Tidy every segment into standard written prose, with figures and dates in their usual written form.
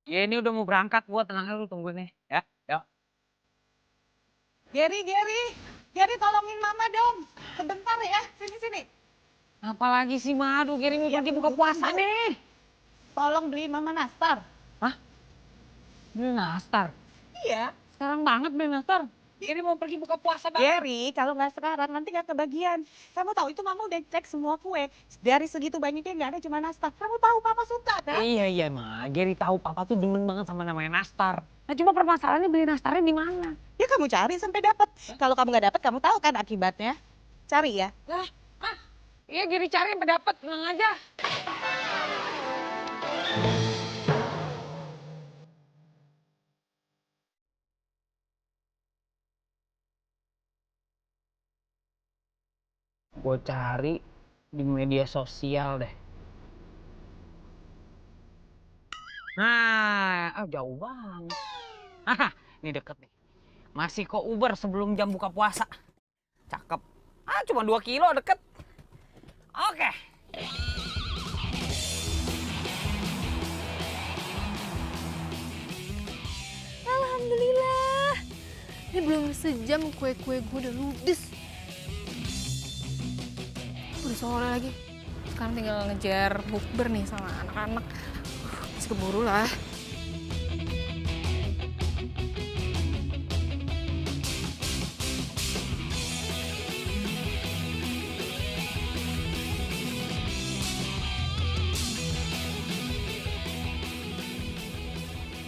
Ya ini udah mau berangkat, gua tenang aja lu tungguin nih. Ya, yuk. Gary tolongin Mama dong. Sebentar ya, sini. Apalagi sih Madu, Gary mau pergi buka puasa nih. Tolong beliin Mama nastar. Hah? Beli nastar? Iya. Sekarang banget beli nastar. Gary mau pergi buka puasa banget. Gary, kalau nggak sekarang nanti nggak kebagian. Kamu tahu itu Mama udah cek semua kue. Dari segitu banyaknya nggak ada cuma nastar. Kamu tahu Papa suka kan? Iya, Ma. Gary tahu papa tuh demen banget sama namanya nastar. Nah cuma permasalahannya beli nastarnya di mana? Ya kamu cari sampai dapat. Kalau kamu nggak dapat, kamu tahu kan akibatnya. Cari ya. Lah, iya Gary cari sampai dapet, tenang aja. Gue cari di media sosial deh. Nah, jauh banget. Haha, ini deket nih. Masih kok Uber sebelum jam buka puasa. Cakep. Cuma 2 kilo deket. Oke. Alhamdulillah. Ini belum sejam kue-kue gue udah ludes. Udah sore lagi. Sekarang tinggal ngejar bukber nih sama anak-anak. Masih keburu lah.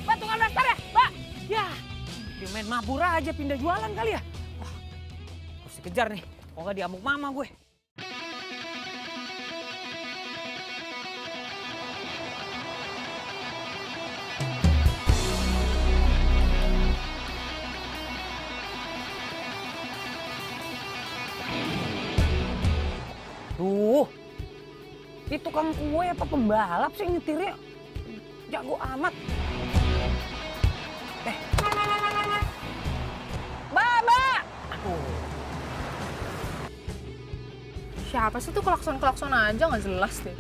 Mbak, tukang nastar ya? Mbak! Ya, dia main mabura aja pindah jualan kali ya? Wah, harus dikejar nih. Kok nggak diamuk mama gue. Duh, ini tukang kue apa pembalap sih nyetirnya? Jago amat. Mbak! Aduh. Siapa sih tuh klakson-klakson aja nggak jelas deh.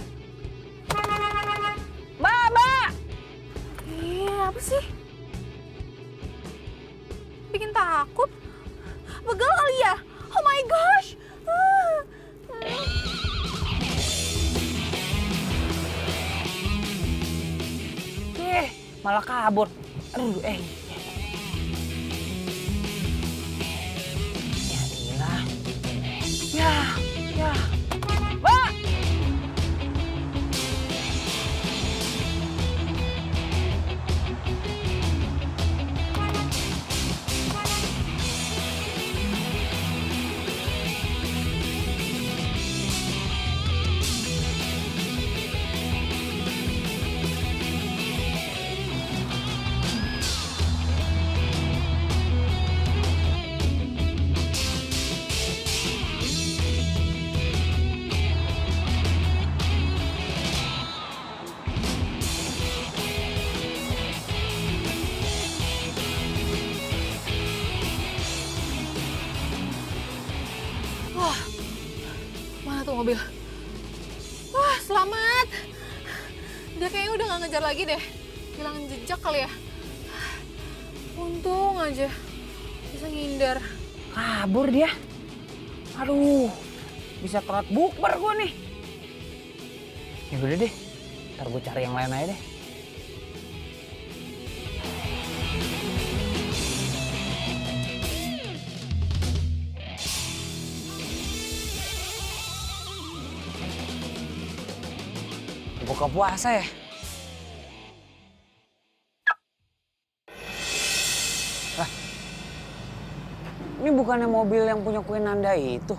Mbak! Iya, apa sih? Bikin takut. Begal kali ya? Oh my gosh! Malah kabur. Aduh, Ya iyalah. Ya. Mbak! Mana tuh mobil? Wah, selamat. Dia kayaknya udah gak ngejar lagi deh. Hilangin jejak kali ya. Untung aja bisa ngindar. Kabur dia. Aduh, bisa telat bukber gue nih. Ya udah deh, ntar gue cari yang lain aja deh. Buka puasa ya? Lah, ini bukannya mobil yang punya kue Nanda itu?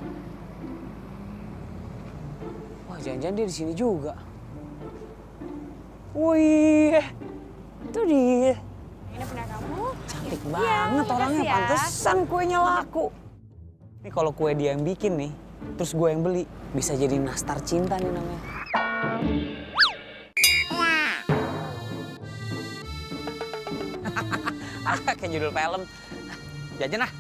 Wah, jangan-jangan dia di sini juga. Wih, itu dia. Ini punya kamu. Cantik banget orangnya, ya. pantesan kuenya laku. Ini kalau kue dia yang bikin nih, terus gue yang beli, bisa jadi nastar cinta nih namanya. Kayak judul film. Jajan ah.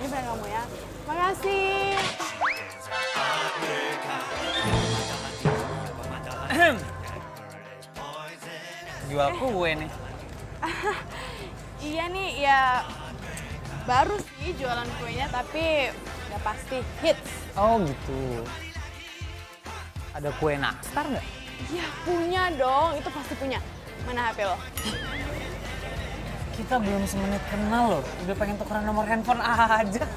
Ini punya kamu ya. Makasih. jual kue nih. Iya nih, ya baru sih jualan kuenya, tapi udah pasti hits. Oh gitu. Ada kue nastar nggak? Ya punya dong, itu pasti punya. Mana HP lo? Kita belum semenit kenal loh, udah pengen tukeran nomor handphone aja.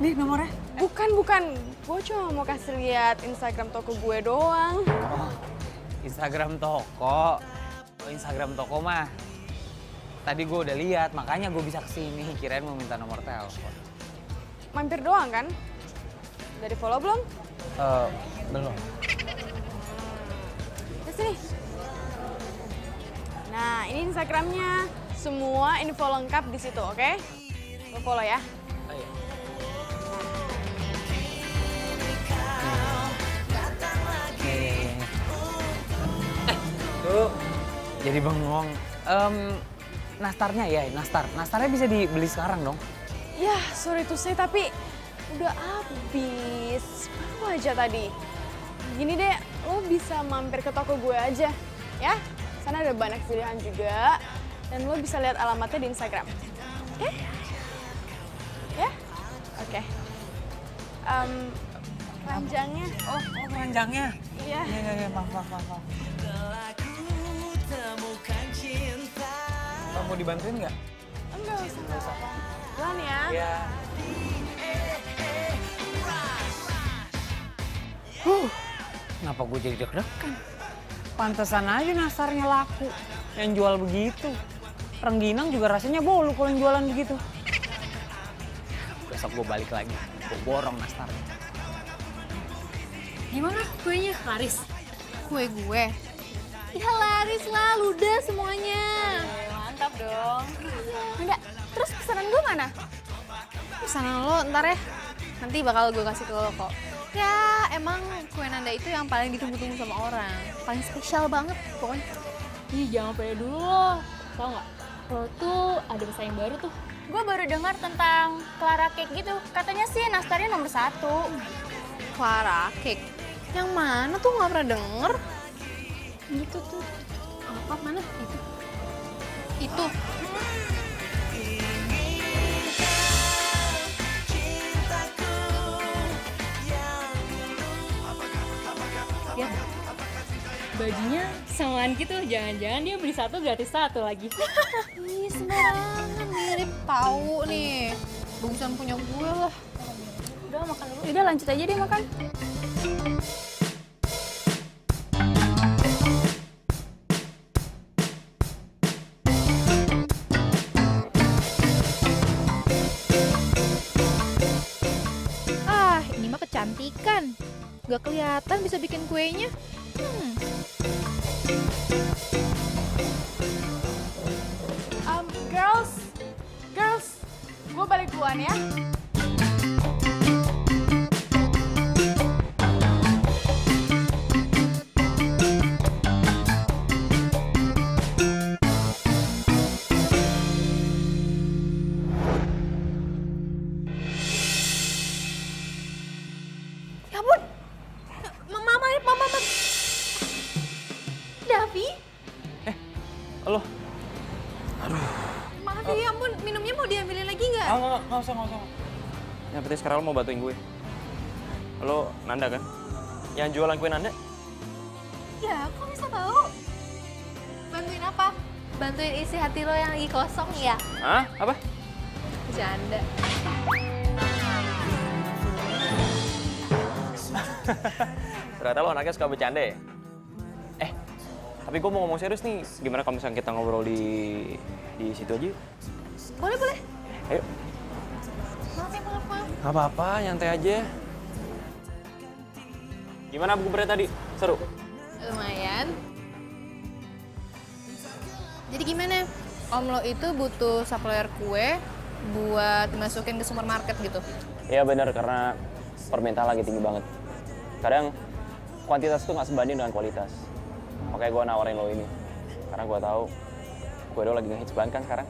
Nih nomornya. Bukan. Gue cuma mau kasih lihat Instagram toko gue doang. Oh, Instagram toko. Oh, Instagram toko mah. Tadi gue udah lihat, makanya gue bisa kesini. Kirain mau minta nomor telepon. Mampir doang kan? Udah di follow belum? Belum. Di sini. Nah, ini Instagramnya. Semua info lengkap di situ, oke? Lo follow ya. Ayo. Tuh, jadi bengong. Nastarnya ya, nastarnya bisa dibeli sekarang dong. Ya, sorry to say, tapi udah habis. Baru aja tadi. Gini deh, lo bisa mampir ke toko gue aja, ya. Sana ada banyak pilihan juga. Dan lo bisa lihat alamatnya di Instagram. Oke? Ya? Oke. Keranjangnya. Oh, keranjangnya. Iya. Iya, maaf. Mau dibantuin nggak? Enggak usah. Jalan ya. Iya. Kenapa gue jadi deg-degan? Pantesan aja nastarnya laku. Yang jual begitu. Rengginang juga rasanya bolu kalau yang jualan begitu. Besok gue balik lagi. Gue borong nastarnya. Gimana kuenya, laris? Kue gue. Ya laris lah, ludah semuanya. Mantap dong. Enggak, terus pesanan gue mana? Pesanan lo ntar ya, nanti bakal gue kasih ke lo kok. Ya emang kue Nanda itu yang paling ditunggu-tunggu sama orang. Paling spesial banget pokoknya. Ih, jangan pede dulu lo. Tau nggak? Lo tuh ada pesaing baru tuh. Gue baru dengar tentang Clara Cake gitu. Katanya sih nastarnya nomor 1. Clara Cake. Yang mana tuh nggak pernah denger? Gitu tuh. Apa mana? Itu. Ya. Bajunya samaan gitu. Jangan-jangan dia beli 1 gratis 1 lagi. Ih sembarangan, mirip tahu nih. Bagusan punya gue lah. Udah makan dulu. Udah lanjut aja deh makan. Ah, ini mah kecantikan. Gak kelihatan bisa bikin kuenya. Girls, gue balik duluan ya. Ya ampun. Mama. Davi? Halo? Maaf ya ampun, minumnya mau diambilin lagi nggak? Nggak usah. Yang penting sekarang lo mau bantuin gue. Lo Nanda kan? Yang jualan kue Nanda? Ya, kok bisa tahu? Bantuin apa? Bantuin isi hati lo yang lagi kosong ya? Hah? Apa? Bercanda. Ternyata lo anaknya suka bercanda ya? Tapi gue mau ngomong serius nih. Gimana kalau misalnya kita ngobrol di situ aja yuk? Boleh. Ayo. Maaf. Gak apa-apa, nyantai aja. Gimana bukubernya tadi? Seru? Lumayan. Jadi gimana? Om lo itu butuh supplier kue buat dimasukin ke supermarket gitu? Iya bener, karena permintaan lagi tinggi banget. Kadang kuantitas tuh nggak sebanding dengan kualitas. Makanya gue nawarin lo ini. Karena gue tahu kue lo lagi ngehits banget kan sekarang.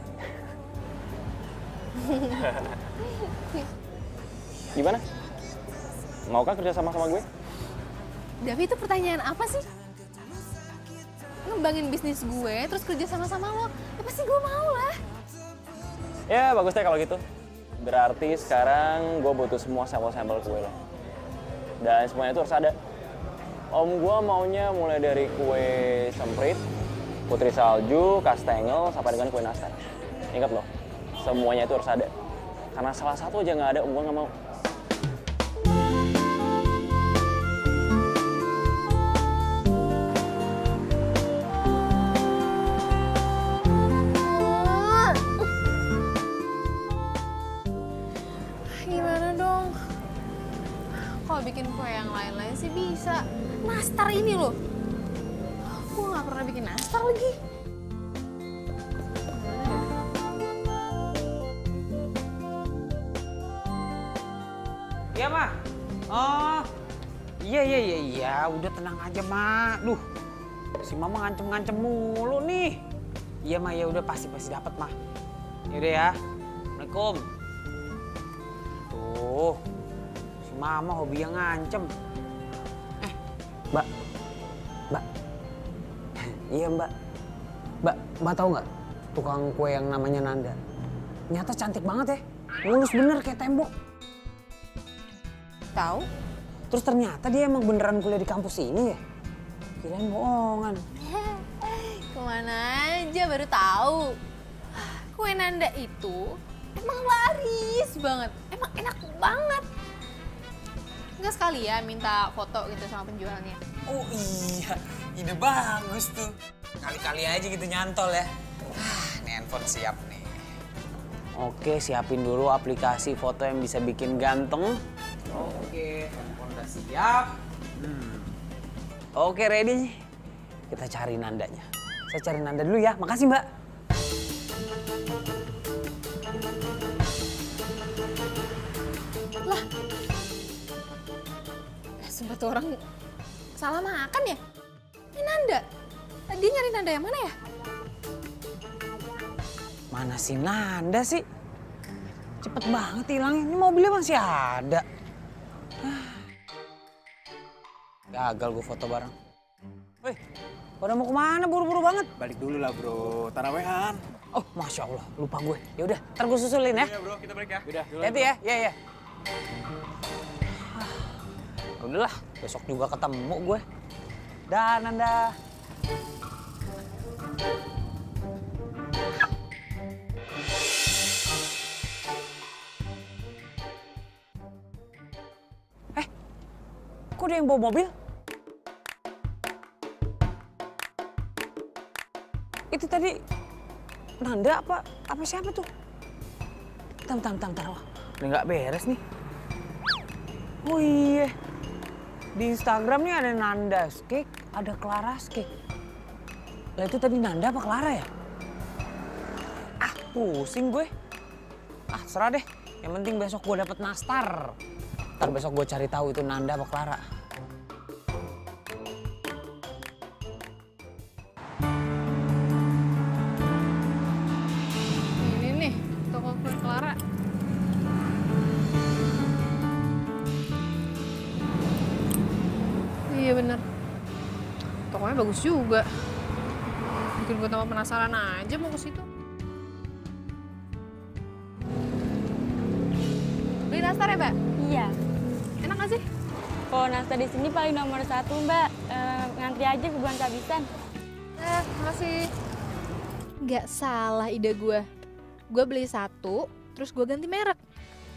Gimana? Mau kan kerja sama gue? Davi itu pertanyaan apa sih? ngembangin bisnis gue, terus kerja sama-sama lo, ya pasti gue mau lah. Ya bagus deh kalau gitu. Berarti sekarang gue butuh semua sampel-sampel kue lo. Dan semuanya itu harus ada. Om gue maunya mulai dari kue semprit, putri salju, kastengel, sampai dengan kue nastar. Ingat loh, semuanya itu harus ada. Karena salah satu aja nggak ada, om gue nggak mau. Gimana dong? Kalau bikin kue yang lain-lain sih bisa. Nastar ini loh. Gue nggak pernah bikin nastar lagi. Iya, Ma. Oh. Iya. Udah tenang aja, Ma. Duh. Si Mama ngancem-ngancem mulu nih. Iya, Ma. Ya udah pasti dapat, Ma. Yaudah ya. Assalamualaikum. Tuh. Si Mama hobi yang ngancem. Mbak. Iya, Mbak. Mbak tahu nggak tukang kue yang namanya Nanda? Nyata cantik banget ya. Mulus bener kayak tembok. Tahu? Terus ternyata dia emang beneran kuliah di kampus ini ya? Kirain bohongan. Kemana aja baru tahu. Kue Nanda itu emang laris banget, emang enak banget. Enggak sekali ya minta foto gitu sama penjualnya. Oh iya, ide bagus tuh. Kali-kali aja gitu nyantol ya. Ini handphone siap nih. Oke, siapin dulu aplikasi foto yang bisa bikin ganteng. Oke, handphone udah siap. Oke, ready. Kita cari Nandanya. Saya cari Nanda dulu ya. Makasih, Mbak. Sumpah tuh orang salah makan ya? Ini Nanda. Dia nyari Nanda yang mana ya? Mana si Nanda sih? Cepet banget hilangnya. Ini mobilnya masih ada. Gagal gue foto bareng. Wih, pada mau kemana? Buru-buru banget. Balik dulu lah bro, tarawehan. Oh, Masya Allah, lupa gue. Ya udah, ntar gue susulin ya. Iya bro, kita balik ya. Udah, Hati ya, iya. Udahlah, besok juga ketemu gue. Dah, Nanda. Kok ada yang bawa mobil? Itu tadi Nanda apa siapa tuh? Bentar. Wah, ini nggak beres nih. Oh iya, di Instagram nih ada Nanda's Cake, ada Clara's Cake. Lah itu tadi Nanda apa Clara ya? Ah, pusing gue. Ah, serah deh. Yang penting besok gue dapet nastar. Ntar besok gue cari tahu itu Nanda apa Clara. Ini nih, toko kue Clara. Iya bener. Tokonya bagus juga. Bikin gue tambah penasaran aja mau ke situ. Beli nastar ya, Mbak? Iya. Enak gak sih? Kalau nastar di sini paling nomor 1, Mbak. Ngantri aja kebulan kehabisan. Makasih. Nggak salah ide gue. Gue beli 1, terus gue ganti merek.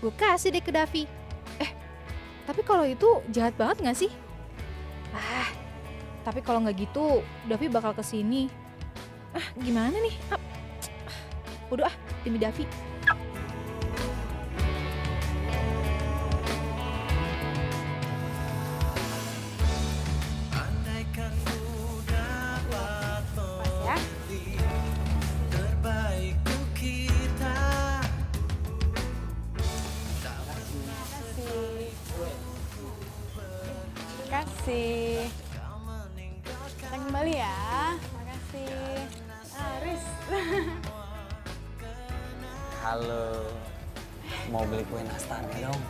Gue kasih deh ke Davi. Tapi kalau itu jahat banget nggak sih? Tapi kalau nggak gitu, Davi bakal kesini. Gimana nih? Udah demi Davi. Makasih. Kita kembali ya. Makasih. Aris. Halo. Mau beli kue nastarnya dong?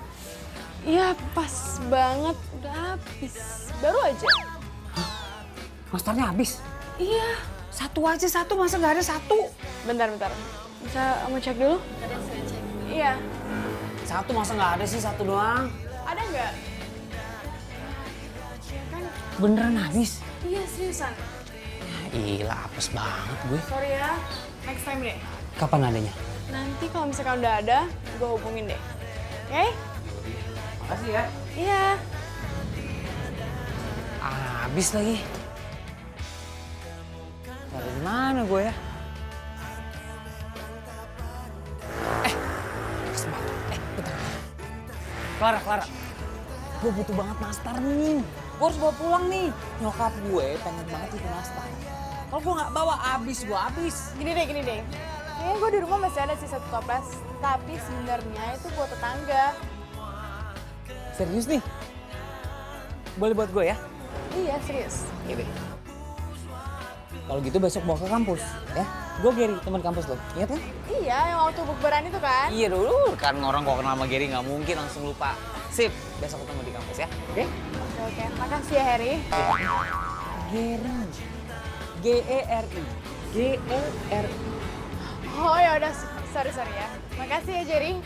Iya, pas banget. Udah habis. Baru aja. Nastarnya habis? Iya, satu aja satu, masa nggak ada satu? Bentar. Bisa kamu cek dulu? Iya. Satu masa nggak ada sih, satu doang. Ada nggak? Beneran habis? Iya, seriusan. Gila, apes banget gue. Sorry ya, next time deh. Kapan adanya? Nanti kalau misalkan udah ada, gue hubungin deh. Oke? Makasih ya. Iya. Habis lagi. Dari mana gue ya? Bentar. Clara. Gue butuh banget nastar nih. Gue harus bawa pulang nih. Nyokap gue pengen banget itu nastar. Kalau gue nggak bawa, habis. Gini deh. Kayaknya gue di rumah masih ada sih satu toples. Tapi sebenarnya itu buat tetangga. Serius nih? Boleh buat gue ya? Iya, serius. Iya deh. Kalau gitu besok bawa ke kampus, ya? Gue Gary, teman kampus lo. Ingat kan? Iya, yang waktu bukberan itu kan? Iya dulu, kan orang kok kenal sama Gary nggak mungkin langsung lupa. Sip, besok ketemu di kampus ya, oke? Oke. Makasih ya, Harry. Gary. G-E-R-I. G-E-R-I. Oh ya udah, sorry ya. Makasih ya, Jerry.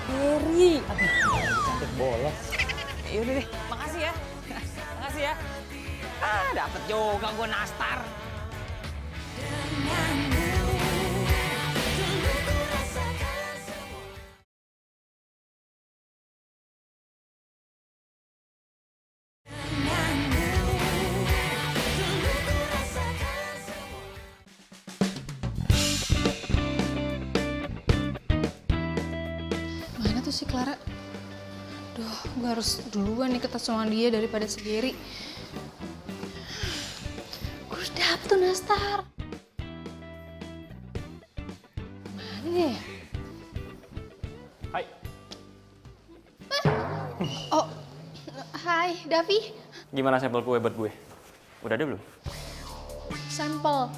Gary. Aduh, cantik bolos. Yaudah deh, makasih ya. Makasih ya. Dapet juga gue nastar. Mana tuh si Clara? Duh, gue harus duluan nih ketemu sama dia daripada si Gary. Gue harus dapet tuh nastar. Mana deh? Hai. Oh, hai Davi. Gimana sampel kue buat gue? Udah ada belum? Sampel.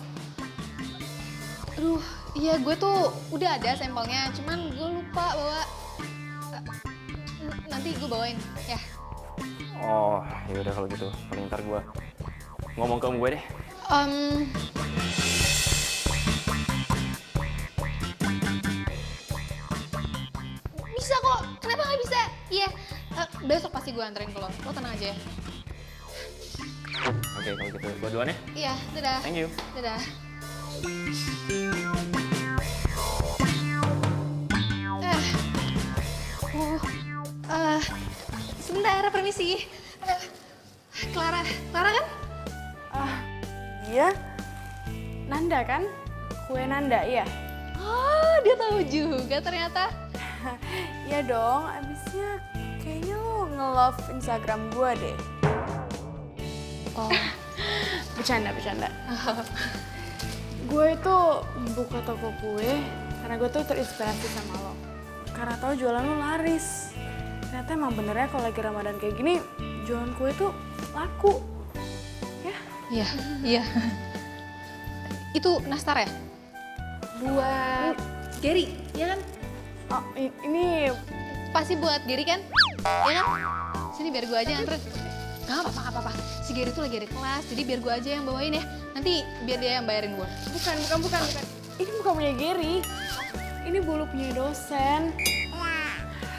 Aduh, iya gue tuh udah ada sampelnya, cuman gue lupa bawa. Nanti gue bawain, ya. Oh, ya udah kalau gitu. Paling ntar gue ngomong ke om gue deh. Bisa kok, kenapa nggak bisa? Iya, besok pasti gue anterin ke lo tenang aja ya. Oke, kalau gitu. Gue duluan ya. Iya, dadah. Thank you. Dadah. Sebentar, permisi. Clara kan? Iya. Nanda kan? Kue Nanda, iya. Oh, dia tahu juga ternyata. Iya dong, abisnya kayaknya lo nge-love Instagram gue deh. Oh, Bercanda. Gue itu buka toko kue karena gue tuh terinspirasi sama lo. Karena tahu jualan lo laris. Ternyata emang benernya kalau lagi Ramadan kayak gini, jualan kue tuh laku. Ya? iya. Itu nastar ya? Buat Gary, ya kan? Oh, ini Pasti buat Gary kan? Ya kan? Sini biar gue aja yang anterin. Gak apa-apa. Si Gary tuh lagi ada kelas, jadi biar gue aja yang bawain ya. Nanti biar dia yang bayarin gue. bukan. Ini bukan punya Gary. Ini bolu punya dosen.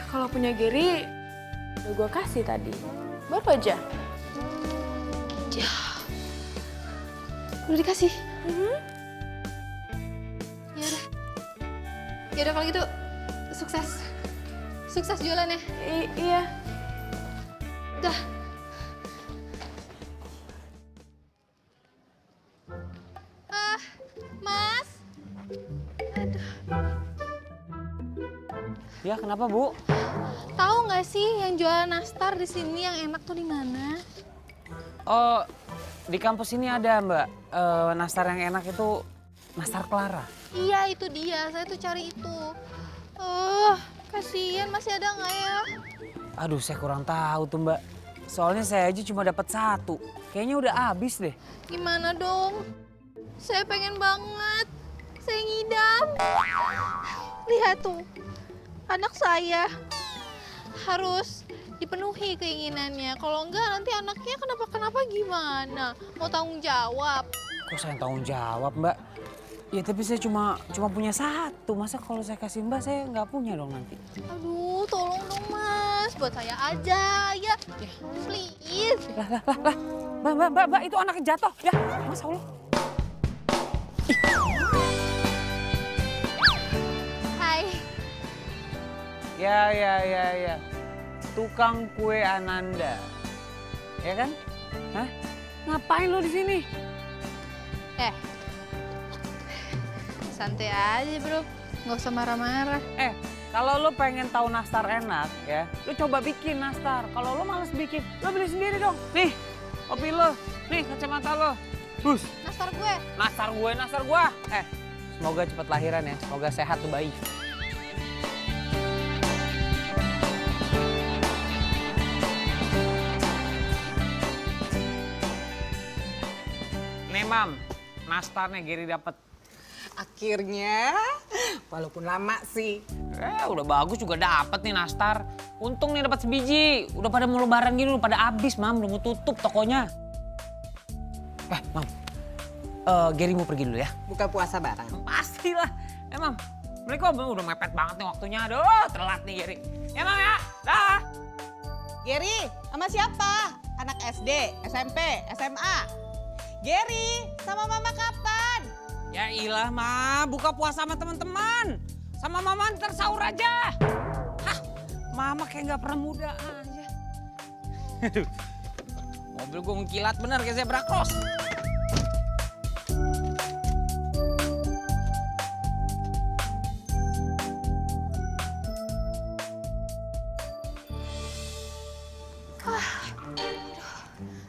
Kalau punya Gary, udah gue kasih tadi. Baru aja. Udah dikasih? Ya udah kalau gitu, sukses jualannya. Iya. Dah. Mas. Aduh. Ya, kenapa, Bu? Tahu nggak sih yang jualan nastar di sini yang enak tuh di mana? Oh, di kampus ini ada, Mbak. Nastar yang enak itu nastar Clara. Iya, itu dia. Saya tuh cari itu. Kasihan masih ada nggak ya? Aduh, saya kurang tahu tuh, Mbak. Soalnya saya aja cuma dapat satu. Kayaknya udah habis deh. Gimana dong? Saya pengen banget. Saya ngidam. Lihat tuh. Anak saya harus dipenuhi keinginannya. Kalau enggak nanti anaknya kenapa-kenapa gimana? Mau tanggung jawab. Kok saya tanggung jawab, Mbak? Ya tapi saya cuma punya satu. Masa kalau saya kasih Mbak saya nggak punya dong nanti. Aduh, tolong dong Mas, buat saya aja ya. Please. Lah. Mbak, itu anaknya jatuh. Ya, Mas Allah. Hai. Ya. Tukang kue Ananda. Ya kan? Hah? Ngapain lo di sini? Santai aja bro, nggak usah marah-marah. Kalau lo pengen tahu nastar enak ya, lo coba bikin nastar. Kalau lo males bikin, lo beli sendiri dong. Nih, kopi lo. Nih, kacamata lo. Bus. Nastar gue. Nastar gua. Semoga cepat lahiran ya. Semoga sehat tuh bayi. Nih, Mam. Nastarnya Gary dapet. Akhirnya, walaupun lama sih. Udah bagus juga dapet nih nastar. Untung nih dapat sebiji. Udah pada mau lebaran gini, udah pada habis, Mam. Udah mau tutup tokonya. Mam. Gary mau pergi dulu ya. Buka puasa bareng. Pastilah. Mam. Assalamualaikum. Udah mepet banget nih waktunya. Aduh, telat nih Gary. Ya, Mam ya. Dah. Gary, sama siapa? Anak SD, SMP, SMA? Gary, sama mama kapan? Ya ilah, Ma. Buka puasa sama teman-teman. Sama Mama ntar sahur aja. Hah, Mama kayak nggak pernah muda aja. Mobil gue mengkilat bener kayak zebra cross.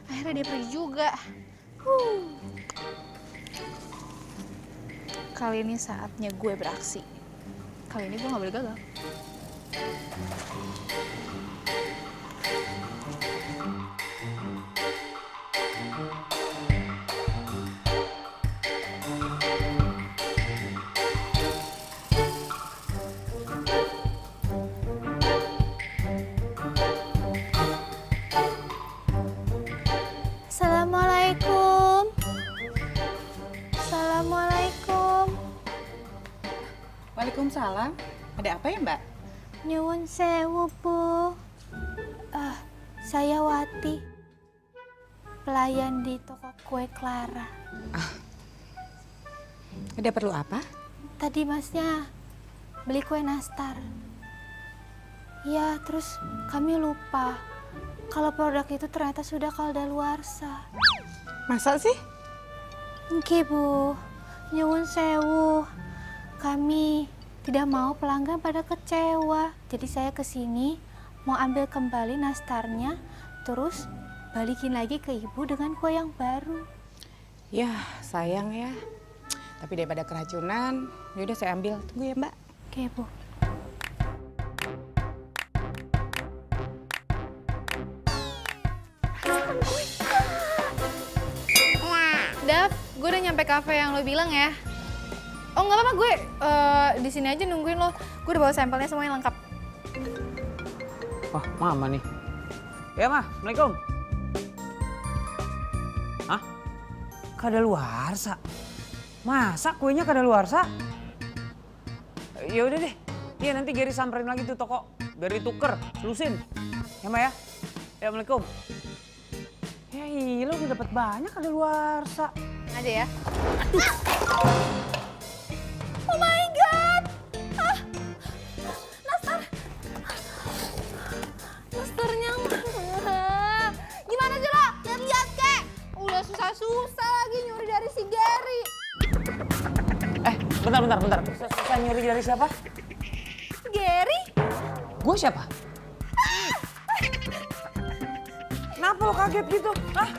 Akhirnya dia pergi juga. Kali ini saatnya gue beraksi. Kali ini gue gak boleh gagal. Assalamualaikum. Assalamualaikum. Waalaikumsalam. Ada apa ya, Mbak? Nyuwun sewu, Bu. Saya Wati. Pelayan di toko kue Clara. Ada perlu apa? Tadi Masnya beli kue nastar. Ya, terus kami lupa kalau produk itu ternyata sudah kadaluarsa. Masa sih? Nggih, Bu. Nyuwun sewu. Kami tidak mau pelanggan pada kecewa. Jadi saya kesini mau ambil kembali nastarnya, terus balikin lagi ke Ibu dengan kue yang baru. Ya, sayang ya. Tapi daripada keracunan, yaudah saya ambil. Tunggu ya, Mbak. Oke, Bu. Dav, gue udah nyampe kafe yang lo bilang ya. Oh nggak apa-apa, gue di sini aja nungguin lo. Gue udah bawa sampelnya semuanya lengkap. Wah, Mama nih. Ya, Ma. Assalamualaikum. Hah? Kadaluarsa? Masa kuenya kadaluarsa? Ya udah deh. Iya, nanti Gary samperin lagi tuh toko. Biar dituker, lusin. Ya, Ma ya? Ya, Assalamualaikum. Ya iya, lo udah dapet banyak kadaluarsa. Aja ya. Oh my god! Nastarnya mana? Gimana sih lo? Lihat-lihat kek. Udah susah-susah lagi nyuri dari si Gary. Bentar. Susah nyuri dari siapa? Gary? Gue siapa? Kenapa lo kaget gitu? Hah?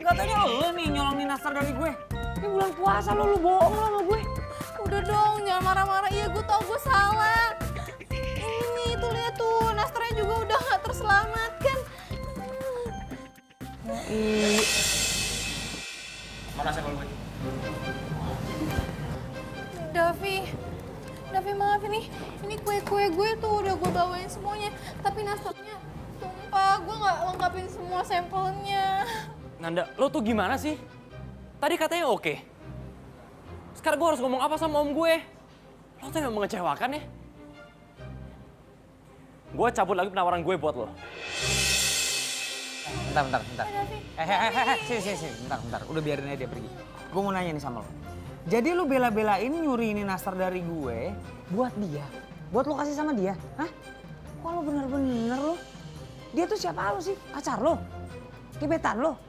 Katanya lo nih nyolongin nastar dari gue. Ini bulan puasa lo bohong lo sama gue. Udah dong, jangan marah-marah. Iya, gue tau gue salah. Ini tuh lihat tuh, nastarnya juga udah gak terselamatkan. Mana sampel gue? Davi maaf ini kue-kue gue tuh udah gue bawain semuanya. Tapi nastarnya tuh Sumpah, gue nggak lengkapin semua sampelnya. Nanda, lo tuh gimana sih? Tadi katanya oke. Sekarang gue harus ngomong apa sama om gue? Lo tuh emang mengecewakan ya? Gue cabut lagi penawaran gue buat lo. Bentar. Sini, bentar. Udah biarin aja dia pergi. Gue mau nanya nih sama lo. Jadi lu bela-belain nyuri ini nastar dari gue buat dia? Buat lo kasih sama dia? Hah? Kok lo bener-bener lo? Dia tuh siapa lo sih? Pacar lo? Gebetan lo?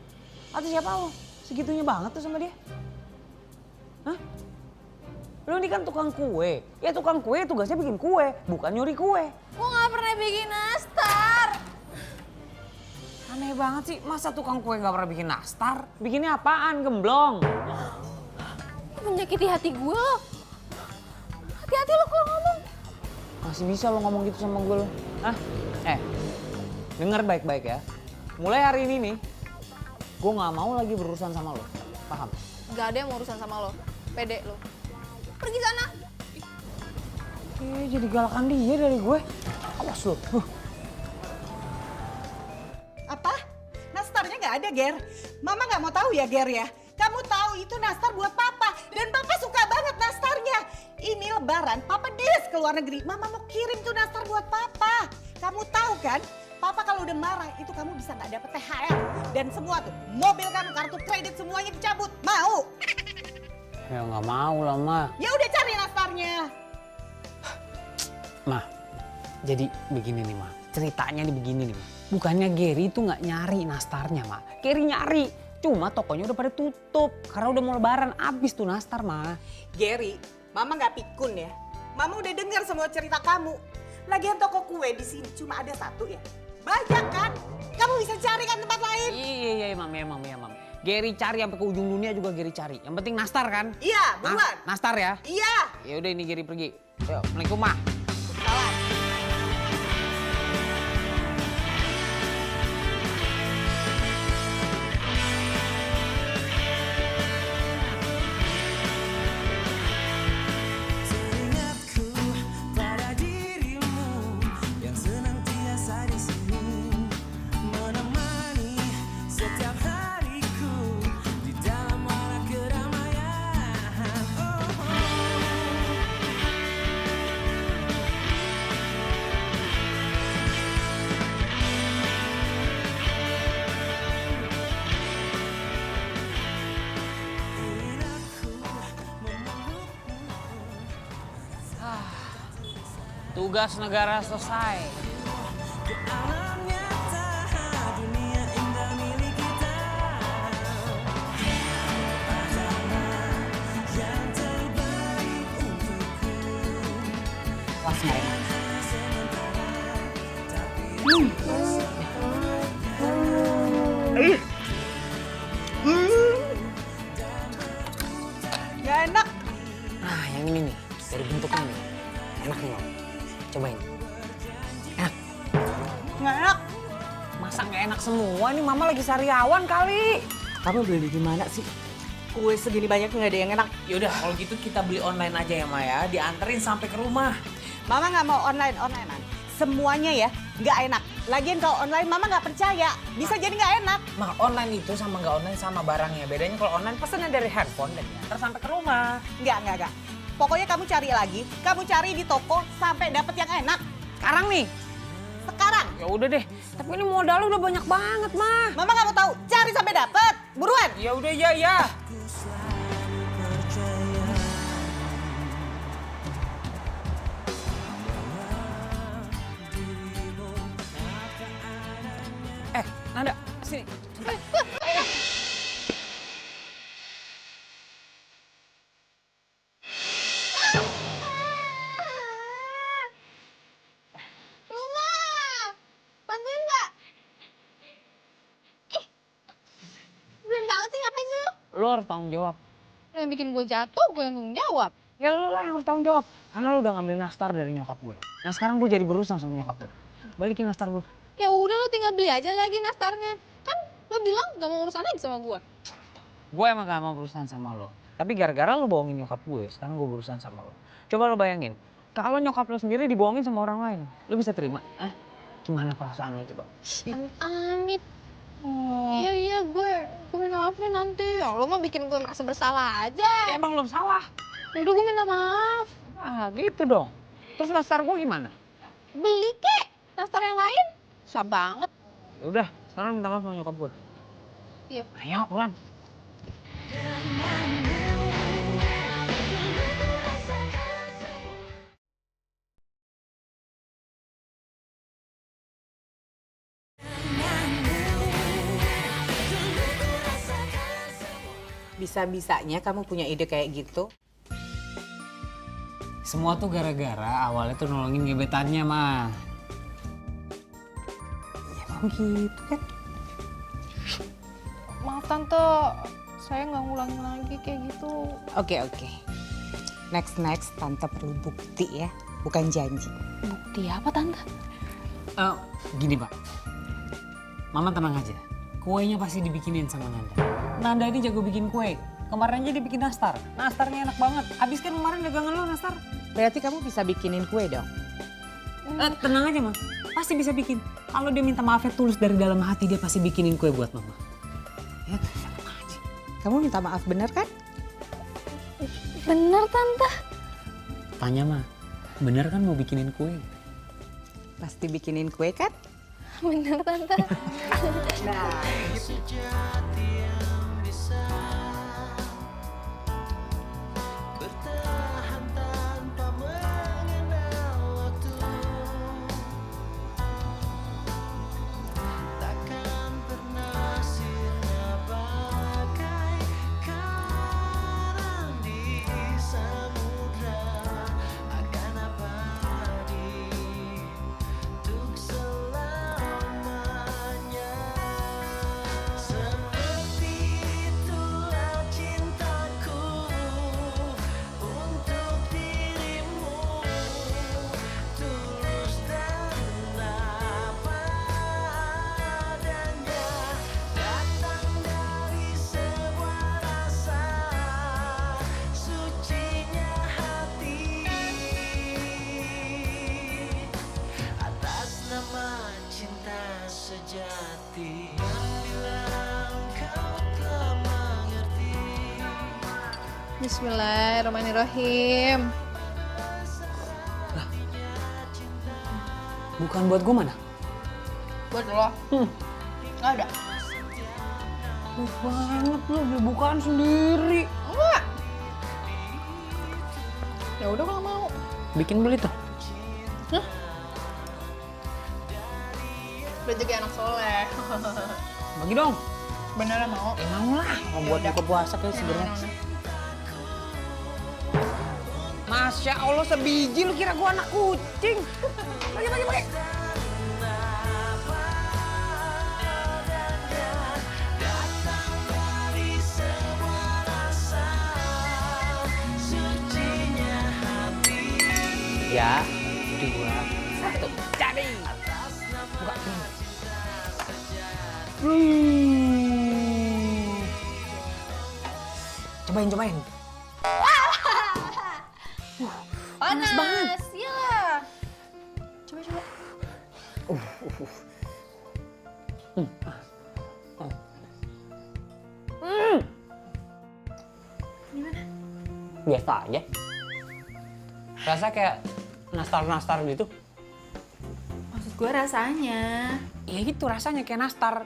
Atau siapa lo? Segitunya banget tuh sama dia? Hah? Lo ini kan tukang kue. Ya tukang kue tugasnya bikin kue, bukan nyuri kue. Gue nggak pernah bikin nastar. Aneh banget sih, masa tukang kue gak pernah bikin nastar? Bikinnya apaan? Gemblong? Menyakiti hati gue lo. Hati-hati lo kalau ngomong. Masih bisa lo ngomong gitu sama gue lo? Hah? Denger baik-baik ya. Mulai hari ini nih, gue gak mau lagi berurusan sama lo. Paham? Gak ada yang mau urusan sama lo. Pede lo. Pergi sana. Jadi galakan dia dari gue. Awas lo. Apa? Nastarnya nggak ada, Ger. Mama nggak mau tahu ya, Ger ya. Kamu tahu itu nastar buat Papa. Dan Papa suka banget nastarnya. Ini lebaran, Papa des ke luar negeri. Mama mau kirim tuh nastar buat Papa. Kamu tahu kan, Papa kalau udah marah itu kamu bisa nggak dapet THR. Dan semua tuh, mobil kamu, kartu kredit semuanya dicabut. Mau? Ya gak mau lah, Ma. Ya udah cari nastarnya. Ma, jadi begini nih, Ma. Ceritanya nih begini nih, Ma. Bukannya Gary itu nggak nyari nastarnya, Ma. Gary nyari. Cuma tokonya udah pada tutup. Karena udah mau lebaran, abis tuh nastar, Ma. Gary, Mama nggak pikun ya. Mama udah dengar semua cerita kamu. Lagian toko kue di sini cuma ada satu ya. Banyak kan? Kamu bisa cari kan tempat lain? Iya, Mam. Gary cari sampai ke ujung dunia juga Gary cari. Yang penting nastar kan? Iya, buruan. Nastar ya? Iya. Ya udah ini Gary pergi. Yuk, Assalamualaikum, Ma. Salam. Tugas negara selesai. Wah, enak. Gak enak. Nah, yang ini nih, dari bentuknya nih. Enak nih, Mam. Cobain. Enak. Gak enak. Masa nggak enak semua? Nih Mama lagi sariawan kali. Kamu beli di mana sih? Kue segini banyak nggak ada yang enak. Yaudah, kalau gitu kita beli online aja ya, Maya. Dianterin sampai ke rumah. Mama nggak mau onlinean. Semuanya ya nggak enak. Lagian kalau online Mama nggak percaya. Bisa jadi nggak enak. Ma, online itu sama nggak online sama barangnya. Bedanya kalau online pesannya dari handphone dan diantar sampai ke rumah. Nggak. Pokoknya kamu cari lagi. Kamu cari di toko sampai dapet yang enak. Sekarang nih. Sekarang. Ya udah deh. Tapi ini modalnya udah banyak banget, Ma. Mama nggak mau tahu. Cari sampai dapet. Buruan. Ya udah, ya. Nanda, sini. Rumah, bantuin nggak? Ih, belum banget sih ngapain sih lo? Lo harus tanggung jawab. Lo yang bikin gue jatuh, gue yang tanggung jawab. Ya lo lah yang harus tanggung jawab. Karena lo udah ngambil nastar dari nyokap gue. Nah sekarang gue jadi berurusan sama nyokap gue. Balikin nastar gue. Ya udah lo tinggal beli aja lagi nastarnya. Kan lo bilang gak mau urusan lagi sama gue. Gue emang gak mau berurusan sama lo. Tapi gara-gara lo bohongin nyokap gue, sekarang gue berurusan sama lo. Coba lo bayangin, kalau nyokap lo sendiri dibohongin sama orang lain, lo bisa terima? Gimana perasaan lo coba? Amit. Iya, gue minta maaf nih nanti. Ya, lo mah bikin gue merasa bersalah aja. Emang lo salah? Udah gue minta maaf. Ah gitu dong. Terus nastar gue gimana? Beli kek, nastar yang lain. Susah banget. Ya udah, sekarang minta maaf sama nyokap gue. Iya. Ayo, pulang. Bisa-bisanya kamu punya ide kayak gitu? Semua tuh gara-gara awalnya tuh nolongin gebetannya, mah. Ya emang gitu kan? Maaf tante, saya nggak ngulangin lagi kayak gitu. Oke. Next, tante perlu bukti ya, bukan janji. Bukti apa tante? Gini, Pak. Mama tenang aja. Kuenya pasti dibikinin sama Nanda. Nanda ini jago bikin kue. Kemarin aja dia bikin nastar. Nastarnya enak banget. Habis kan kemarin dagangan lo nastar. Berarti kamu bisa bikinin kue dong? Tenang aja, Ma. Pasti bisa bikin. Kalau dia minta maafnya tulus dari dalam hati, dia pasti bikinin kue buat Mama. Ya, tenang aja. Kamu minta maaf bener kan? Bener tante. Tanya, Ma. Bener kan mau bikinin kue? Pasti bikinin kue kan? Bener tante. Bismillahirrahmanirrahim. Bukan buat gue mana? Buat lo. Nggak ada. Baik banget lo, beli bukaan sendiri. Enggak. Ya udah kalau mau. Bikin beli tuh. Rezeki anak soleh. Bagi dong. Beneran mau? Mau lah, mau buat buka puasa kayak sebenarnya. Masya Allah, sebiji lu kira gua anak kucing. Bagi. Ya, 2, 1, cari. Buka. Cobain. Panas banget. Iyalah. Coba. Gimana? Biasa aja. Rasa kayak nastar gitu. Maksud gue rasanya. Ya gitu rasanya kayak nastar.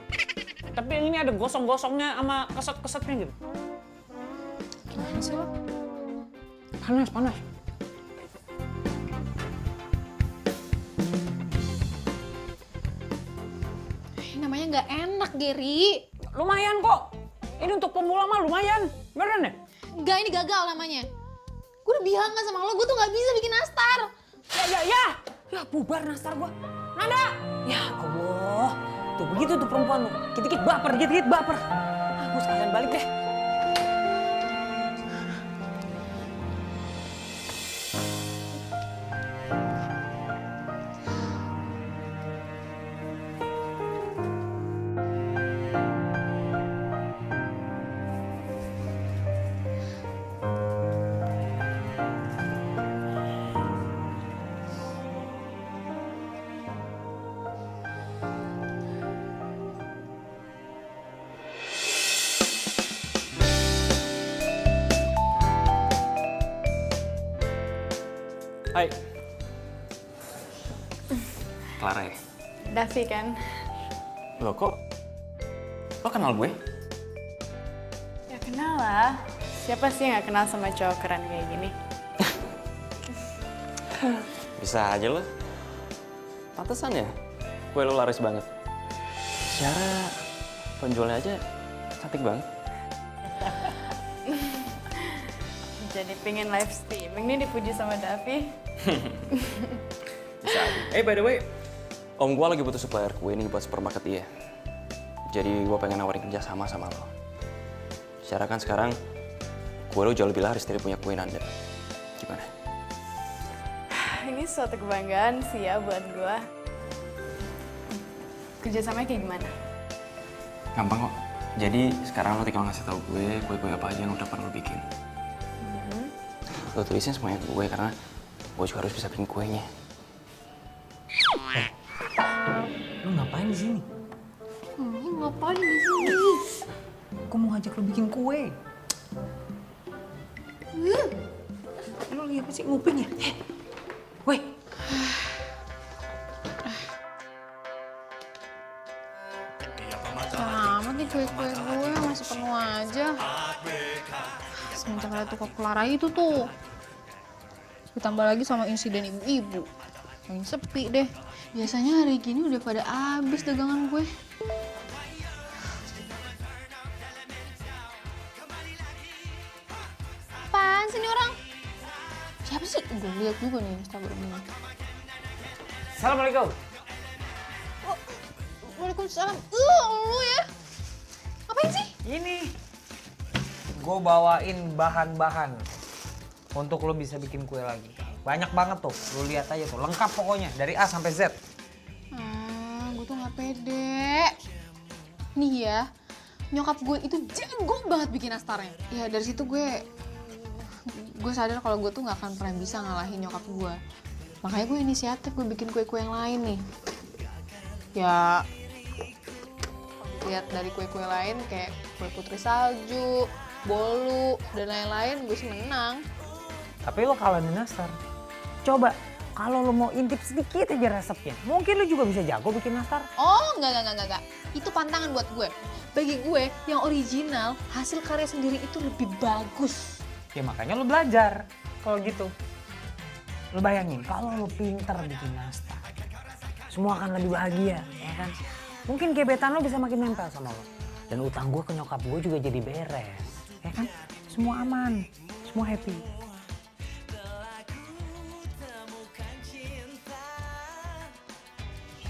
Tapi yang ini ada gosong-gosongnya sama keset-kesetnya gitu. Gimana sih lo? Panas. Namanya nggak enak, Geri. Lumayan kok. Ini untuk pemula mah lumayan. Beneran ya? Enggak, ini gagal namanya. Gue udah bilang kan sama lo, gue tuh nggak bisa bikin nastar. Ya bubar nastar gua. Nanda! Ya Allah. Tuh begitu tuh perempuan lu. Dikit-dikit baper. Aku sekalian balik deh. Hai. Clara ya? Davi kan? Lo kok? Lo kenal gue? Ya kenal lah. Siapa sih yang gak kenal sama cowok keren kayak gini? Bisa aja lo. Pantesan ya? Kue lo laris banget. Secara penjualnya aja cantik banget. Jadi pengen live streaming nih dipuji sama Davi. Bisa aja. By the way, om gue lagi butuh supplier kue nih buat supermarket dia. Jadi gue pengen nawarin kerja sama lo. Secara kan sekarang kue lo jauh lebih laris dari punya kue Nanda. Gimana? Ini suatu kebanggaan sih ya buat gua. Kerjasamanya kayak gimana? Gampang kok. Jadi sekarang lo tinggal ngasih tahu gue kue-kue apa aja yang udah pernah lo bikin. Lo tulisin semuanya ke gue karena gue juga harus bisa bikin kuenya. Lu ngapain di sini? Ngapain di sini? Gue mau ngajak lu bikin kue. Lu lagi apa sih nguping ya? Weh. Amat nih kue-kue gue masih penuh aja. Semenjak ada tukang Clara itu tuh. Ditambah lagi sama insiden ibu-ibu. Makin sepi deh. Biasanya hari gini udah pada habis dagangan gue. Apaan sih ini orang? Siapa sih? Gue lihat juga nih Instagramnya. Assalamualaikum. Waalaikumsalam. Lu ya? Ngapain sih? Ini. Gue bawain bahan-bahan untuk lo bisa bikin kue lagi. Banyak banget tuh, lo lihat aja tuh, lengkap pokoknya dari A sampai Z. Gue tuh nggak pede. Nih ya, nyokap gue itu jago banget bikin nastarnya. Ya dari situ gue sadar kalau gue tuh nggak akan pernah bisa ngalahin nyokap gue. Makanya gue inisiatif, gue bikin kue-kue yang lain nih. Ya, lihat dari kue-kue lain kayak kue putri salju, bolu, dan lain-lain, gue sih menang. Tapi lo kalah di nastar. Coba, kalau lo mau intip sedikit aja resepnya, mungkin lo juga bisa jago bikin nastar. Oh, enggak. Itu pantangan buat gue. Bagi gue, yang original, hasil karya sendiri itu lebih bagus. Ya makanya lo belajar, kalau gitu. Lo bayangin, kalau lo pinter bikin nastar, semua akan lebih bahagia, ya kan? Mungkin gebetan lo bisa makin nempel sama lo. Dan utang gue ke nyokap gue juga jadi beres, ya kan? Semua aman, semua happy.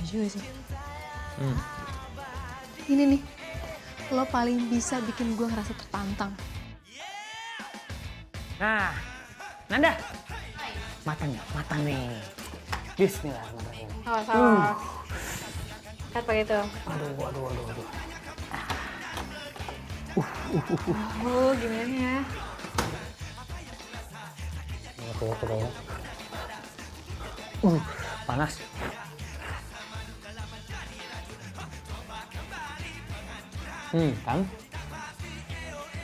Iya juga sih. Ini nih, lo paling bisa bikin gue ngerasa tertantang. Nah, Nanda, matang nih. Bismillahirrahmanirrahim. Salah. Apa itu? Aduh. Oh, gimana ya? Coba ya. Panas. Kan?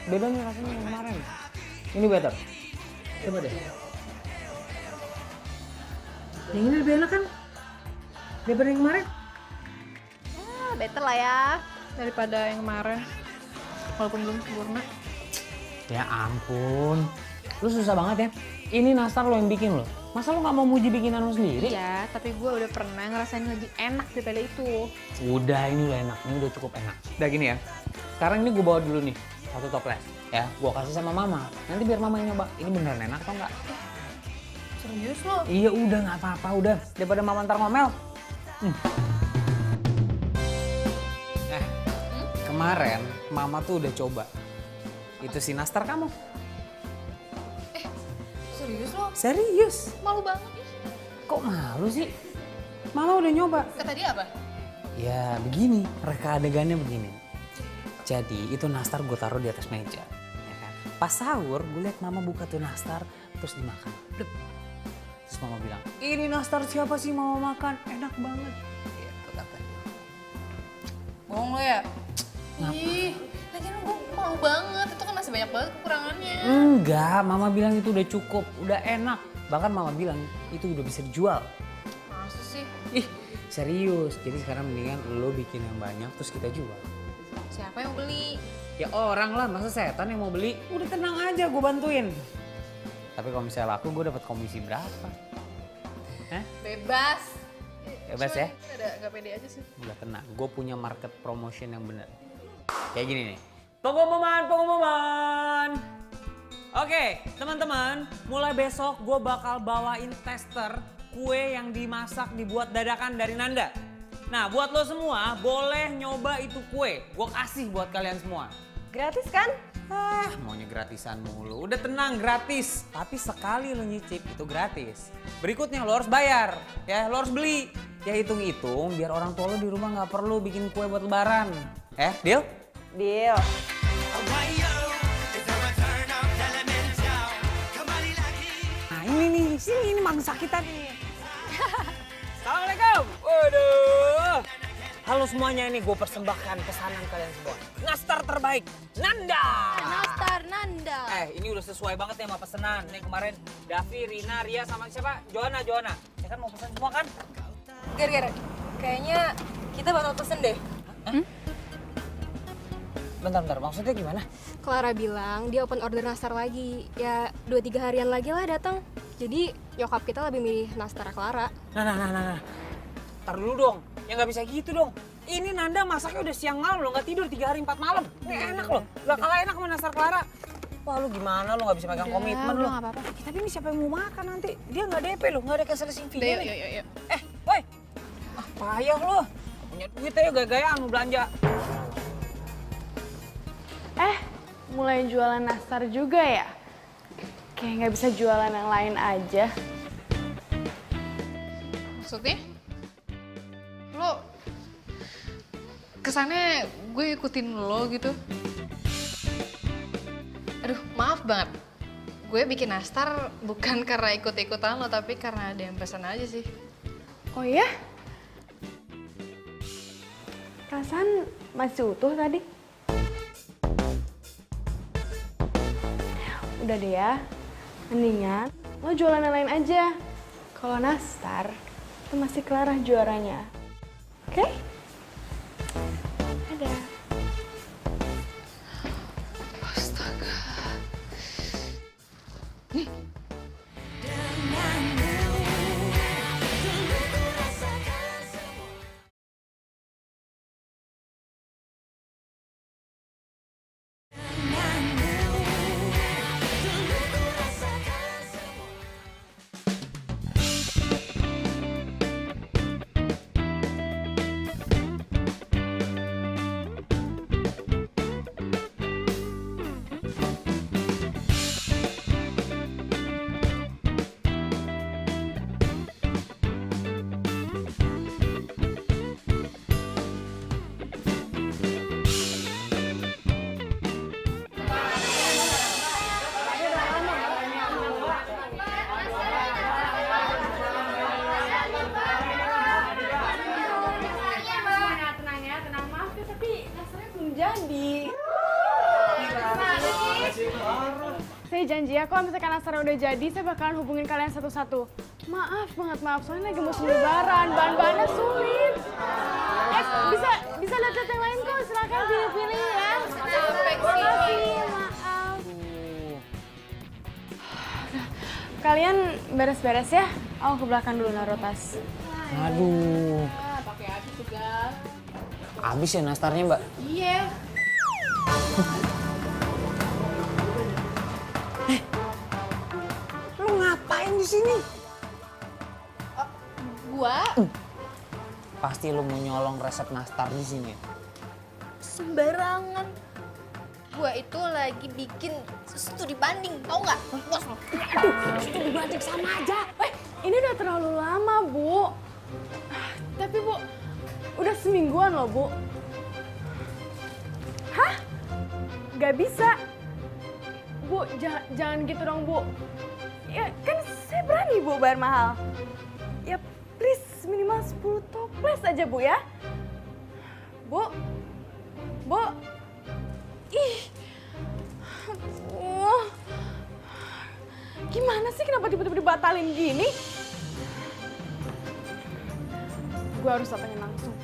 Beda nih rasanya yang kemarin. Ini better. Coba deh. Yang ini lebih enak kan? Daripada yang kemarin? Better lah ya, daripada yang kemarin. Walaupun belum sempurna. Ya ampun. Lu susah banget ya. Ini nastar lo yang bikin lo. Masa lo gak mau muji bikinan lo sendiri? Iya, tapi gue udah pernah ngerasain lebih enak daripada itu. Udah, ini udah enak. Ini udah cukup enak. Udah gini ya. Sekarang ini gue bawa dulu nih. Satu toples. Ya, gue kasih sama mama. Nanti biar mama yang nyoba. Ini beneran enak atau enggak? Serius lo? Iya udah, nggak apa-apa udah. Daripada mama ntar ngomel. Kemarin mama tuh udah coba. Itu si nastar kamu. Serius lo? Serius? Malu banget nih. Kok malu sih? Mama udah nyoba. Kata dia apa? Ya begini, reka adegannya begini. Jadi itu nastar gue taruh di atas meja. Ya kan? Pas sahur gue liat mama buka tuh nastar terus dimakan. Blep. Terus mama bilang, ini nastar siapa sih mau makan? Enak banget. Gitu katanya. Bohong lo ya? Ih, lagian gue malu banget. Itu kan masih banyak banget kekurangannya. Enggak, mama bilang itu udah cukup, udah enak. Bahkan mama bilang itu udah bisa dijual. Masa sih? Ih, serius. Jadi sekarang mendingan lo bikin yang banyak terus kita jual. Siapa yang beli? Ya orang lah, masa setan yang mau beli? Udah tenang aja, gue bantuin. Tapi kalau misalnya laku, gue dapat komisi berapa? Hah? Bebas. Bebas ya? Ada gak pede aja sih. Udah tenang, gue punya market promotion yang bener. Kayak gini nih. Pengumuman. Oke, teman-teman, mulai besok gue bakal bawain tester kue yang dimasak dibuat dadakan dari Nanda. Nah, buat lo semua boleh nyoba itu kue. Gue kasih buat kalian semua. Gratis kan? Maunya gratisan mulu. Udah tenang, gratis. Tapi sekali lo nyicip itu gratis. Berikutnya lo harus bayar, ya lo harus beli. Ya hitung-hitung biar orang tua lo di rumah nggak perlu bikin kue buat lebaran. Deal? Deal. Nah ini sini ini mangsa kita nih. Assalamualaikum. Waduh. Halo semuanya, ini gue persembahkan pesanan kalian semua. Nastar terbaik, Nanda. Nastar Nanda. Ini udah sesuai banget ya sama pesanan. Nih kemarin Davi, Rina, Ria sama siapa? Johanna. Ya kan mau pesan semua kan? Ger, kayaknya kita bakal pesen deh. Bentar, maksudnya gimana? Clara bilang dia open order nastar lagi. Ya 2-3 harian lagi lah datang. Jadi nyokap kita lebih milih nastar Clara. Nah. Ntar dulu dong, ya nggak bisa gitu dong. Ini Nanda masaknya udah siang malam lo, nggak tidur 3 hari 4 malam. Ini enak loh, gak kalah enak sama nastar Clara. Wah lu gimana, lo nggak bisa megang komitmen lo. Nggak apa-apa. Tapi ini siapa yang mau makan nanti? Dia nggak DP loh, nggak ada cancellation fee nih. Yuk. Woi, payah lo. Punya duit aja gaya-gayaan mau belanja. Mulai jualan nastar juga ya? Kayak nggak bisa jualan yang lain aja. Maksudnya? Lo kesannya gue ikutin lo gitu. Aduh, maaf banget. Gue bikin nastar bukan karena ikut-ikutan lo, tapi karena ada yang pesan aja sih. Oh iya? Perasaan masih utuh tadi. Udah deh ya, mendingan lo jualan yang lain aja. Kalau nastar, itu masih Clara juaranya. Oke? Dadah. Astaga. Tenang, maaf ya, tapi nastarnya belum jadi. Saya janji ya, kalau misalkan nastarnya udah jadi, saya bakalan hubungin kalian satu-satu. Maaf, soalnya lagi musim lebaran, bahan-bahannya sulit. Bisa lihat yang lain kok, silakan pilih-pilih ya. Sampai sini. Maaf. Kalian beres-beres ya, aku ke belakang dulu naruh tas. Aduh. Pakai aja tuh, Gal. Habis ya nastarnya mbak? Iya. Lo ngapain di sini? Gua Pasti lo mau nyolong resep nastar di sini. Sembarangan. Gua itu lagi bikin studi banding, tau nggak? Bos lo. Studi banding sama aja. Ini udah terlalu lama, Bu. Tapi Bu, udah semingguan loh, Bu. Hah? Gak bisa. Bu, jangan gitu dong, Bu. Ya kan saya berani, Bu, bayar mahal. Ya please, minimal 10 toples aja, Bu ya. Bu. Ih. Aduh. Gimana sih kenapa tiba-tiba dibatalin gini? Gue harus datangin langsung.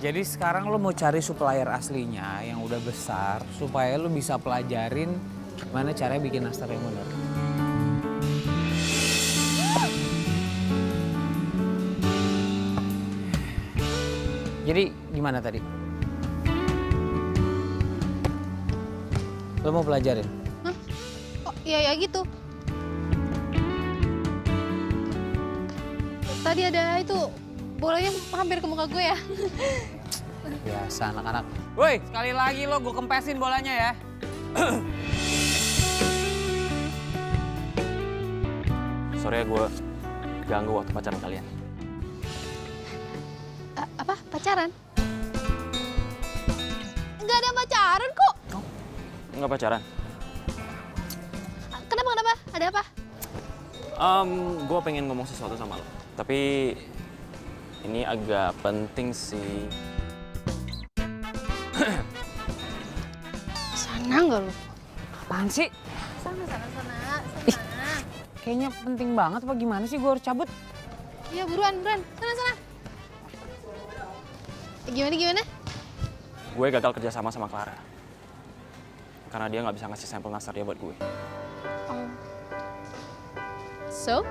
Jadi sekarang lo mau cari supplier aslinya yang udah besar supaya lo bisa pelajarin gimana caranya bikin nastar yang benar. Jadi gimana tadi? Lo mau pelajarin? Hah? Oh iya ya gitu. Tadi ada itu bolanya hampir ke muka gue ya. Biasa anak-anak. Woi, sekali lagi lo gue kempesin bolanya ya. Sorry ya gue ganggu waktu pacaran kalian. Apa? Pacaran? Nggak ada pacaran kok. Nggak pacaran? Kenapa? Ada apa? Gue pengen ngomong sesuatu sama lo. Tapi ini agak penting sih. Sana nggak lu? Apaan sih? Sana. Kayaknya penting banget apa gimana sih gue harus cabut? Iya buruan. Sana. Gimana? Gue gagal kerja sama Clara. Karena dia nggak bisa ngasih sampel nastar dia buat gue. Oh. So?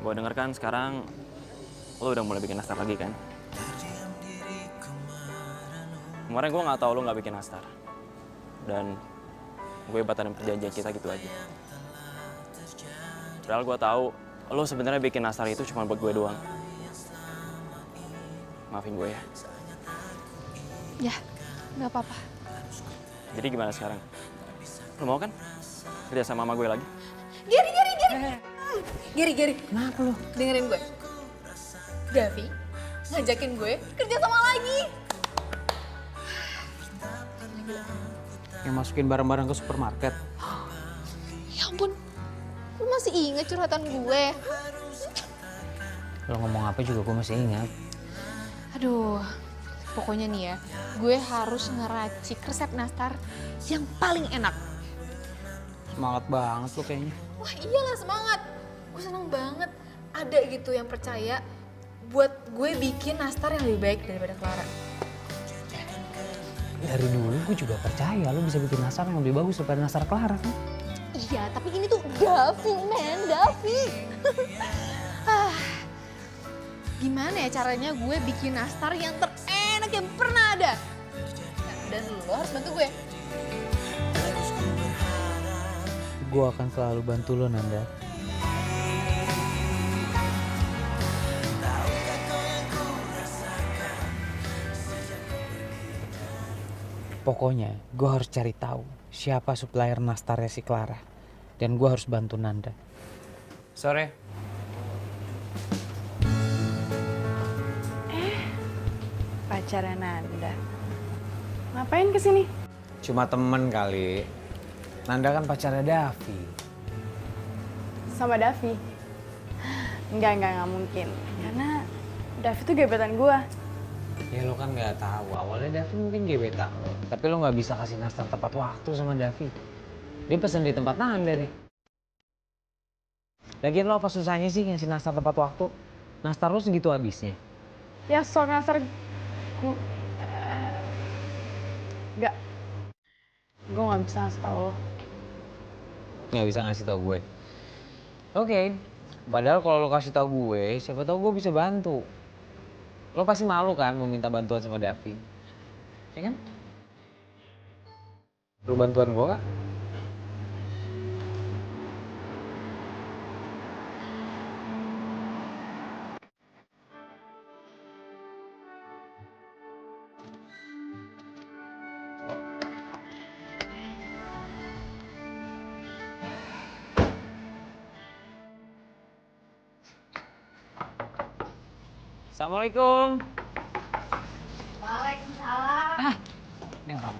Gue denger kan sekarang lo udah mulai bikin nastar lagi kan? Kemarin gue nggak tahu lo nggak bikin nastar. Dan gue batalin perjanjian kita gitu aja. Padahal gue tahu lo sebenarnya bikin nastar itu cuma buat gue doang. Maafin gue ya. Ya, nggak apa-apa. Jadi gimana sekarang? Lo mau kan kerja sama mama gue lagi? Giri. Kenapa lo? Dengerin gue. Davi ngajakin gue kerja sama lagi. Yang masukin barang-barang ke supermarket. Ya ampun, lu masih inget curhatan gue? Lo ngomong apa juga gue masih ingat. Aduh, pokoknya nih ya, gue harus ngeracik resep nastar yang paling enak. Semangat banget lo kayaknya. Wah iyalah semangat. Gue seneng banget ada gitu yang percaya buat gue bikin nastar yang lebih baik daripada Clara. Dari dulu gue juga percaya lo bisa bikin nastar yang lebih bagus daripada nastar Clara kan. Iya, tapi ini tuh Davi, Davi. Gimana ya caranya gue bikin nastar yang terenak yang pernah ada? Dan lo harus bantu gue. Gue akan selalu bantu lo, Nanda. Pokoknya gue harus cari tahu siapa supplier nastarnya si Clara. Dan gue harus bantu Nanda. Sore. Pacarnya Nanda. Ngapain kesini? Cuma temen kali. Nanda kan pacarnya Davi. Sama Davi? Enggak mungkin. Karena Davi tuh gebetan gue. Ya lo kan nggak tahu. Awalnya Davi mungkin gebetan lo. Tapi lo nggak bisa kasih nastar tepat waktu sama Davi. Dia pesen di tempat Nanda nih. Lagian lo apa susahnya sih ngasih nastar tepat waktu? Nastar lo segitu habisnya. Ya soal nastar gue... Enggak. Gue gak bisa ngasih tau lo. Nggak bisa ngasih tau gue. Oke. Padahal kalau lo kasih tau gue, siapa tau gue bisa bantu. Lo pasti malu kan mau minta bantuan sama Davi. Ya kan? Lo bantuan gue kak? Assalamualaikum. Waalaikumsalam. Ini orang.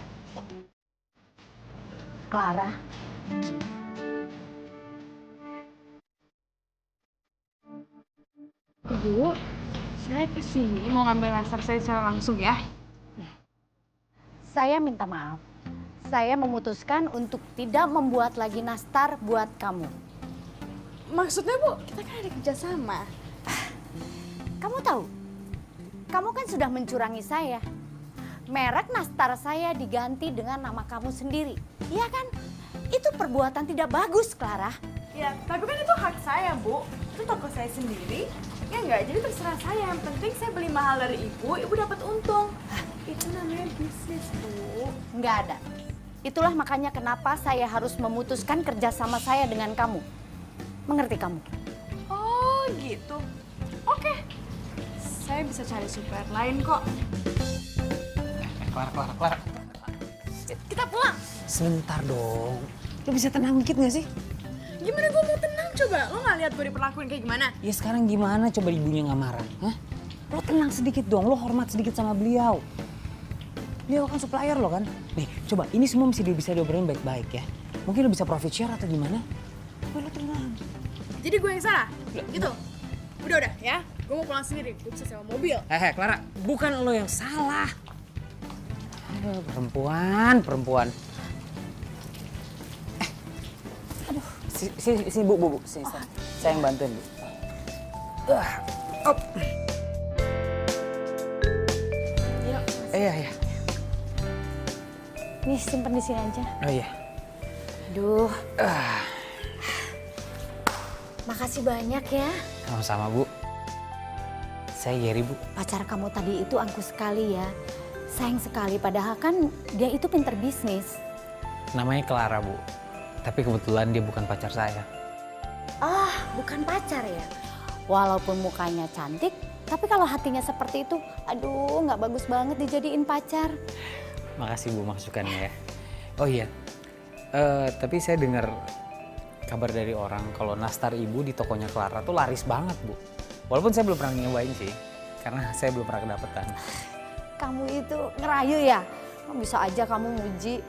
Clara. Bu, saya kesini mau ngambil nastar saya secara langsung ya. Saya minta maaf. Saya memutuskan untuk tidak membuat lagi nastar buat kamu. Maksudnya Bu, kita kan ada kerjasama. Kamu tahu, kamu kan sudah mencurangi saya. Merek nastar saya diganti dengan nama kamu sendiri. Iya kan? Itu perbuatan tidak bagus, Clara. Ya, tapi kan itu hak saya, Bu. Itu toko saya sendiri. Ya enggak, jadi terserah saya. Yang penting saya beli mahal dari ibu dapat untung. Itu namanya bisnis, Bu. Nggak ada. Itulah makanya kenapa saya harus memutuskan kerjasama saya dengan kamu. Mengerti kamu? Oh, gitu. Oke. Saya bisa cari supplier lain kok. Clara. Kita pulang. Sebentar dong. Lo bisa tenang dikit gak sih? Gimana gue mau tenang coba? Lo gak lihat gue diperlakuin kayak gimana? Ya sekarang gimana coba ibunya nggak marah? Hah? Lo tenang sedikit dong, lo hormat sedikit sama beliau. Beliau kan supplier lo kan? Nih, coba ini semua mesti bisa diobrolin baik-baik ya. Mungkin lo bisa profit share atau gimana? Lo tenang. Jadi gue yang salah? Gitu? Udah ya. Gue mau pulang sendiri, gue bisa sewa mobil. Clara, bukan lo yang salah. Aduh, perempuan. Aduh, sini Bu. Sini, saya yang bantuin, Bu. Op. Yuk. Iya. Nih, simpen di sini aja. Oh iya. Aduh. Makasih banyak ya. Sama-sama, Bu. Saya Gary, Bu. Pacar kamu tadi itu angkuh sekali ya. Sayang sekali, padahal kan dia itu pinter bisnis. Namanya Clara, Bu. Tapi kebetulan dia bukan pacar saya. Ah, bukan pacar ya? Walaupun mukanya cantik, tapi kalau hatinya seperti itu, aduh nggak bagus banget dijadiin pacar. Makasih Bu masukannya ya. Oh iya, tapi saya dengar kabar dari orang kalau nastar ibu di tokonya Clara tuh laris banget Bu. Walaupun saya belum pernah nyobain sih, karena saya belum pernah kedapetan. Kamu itu ngerayu ya? Bisa aja kamu muji.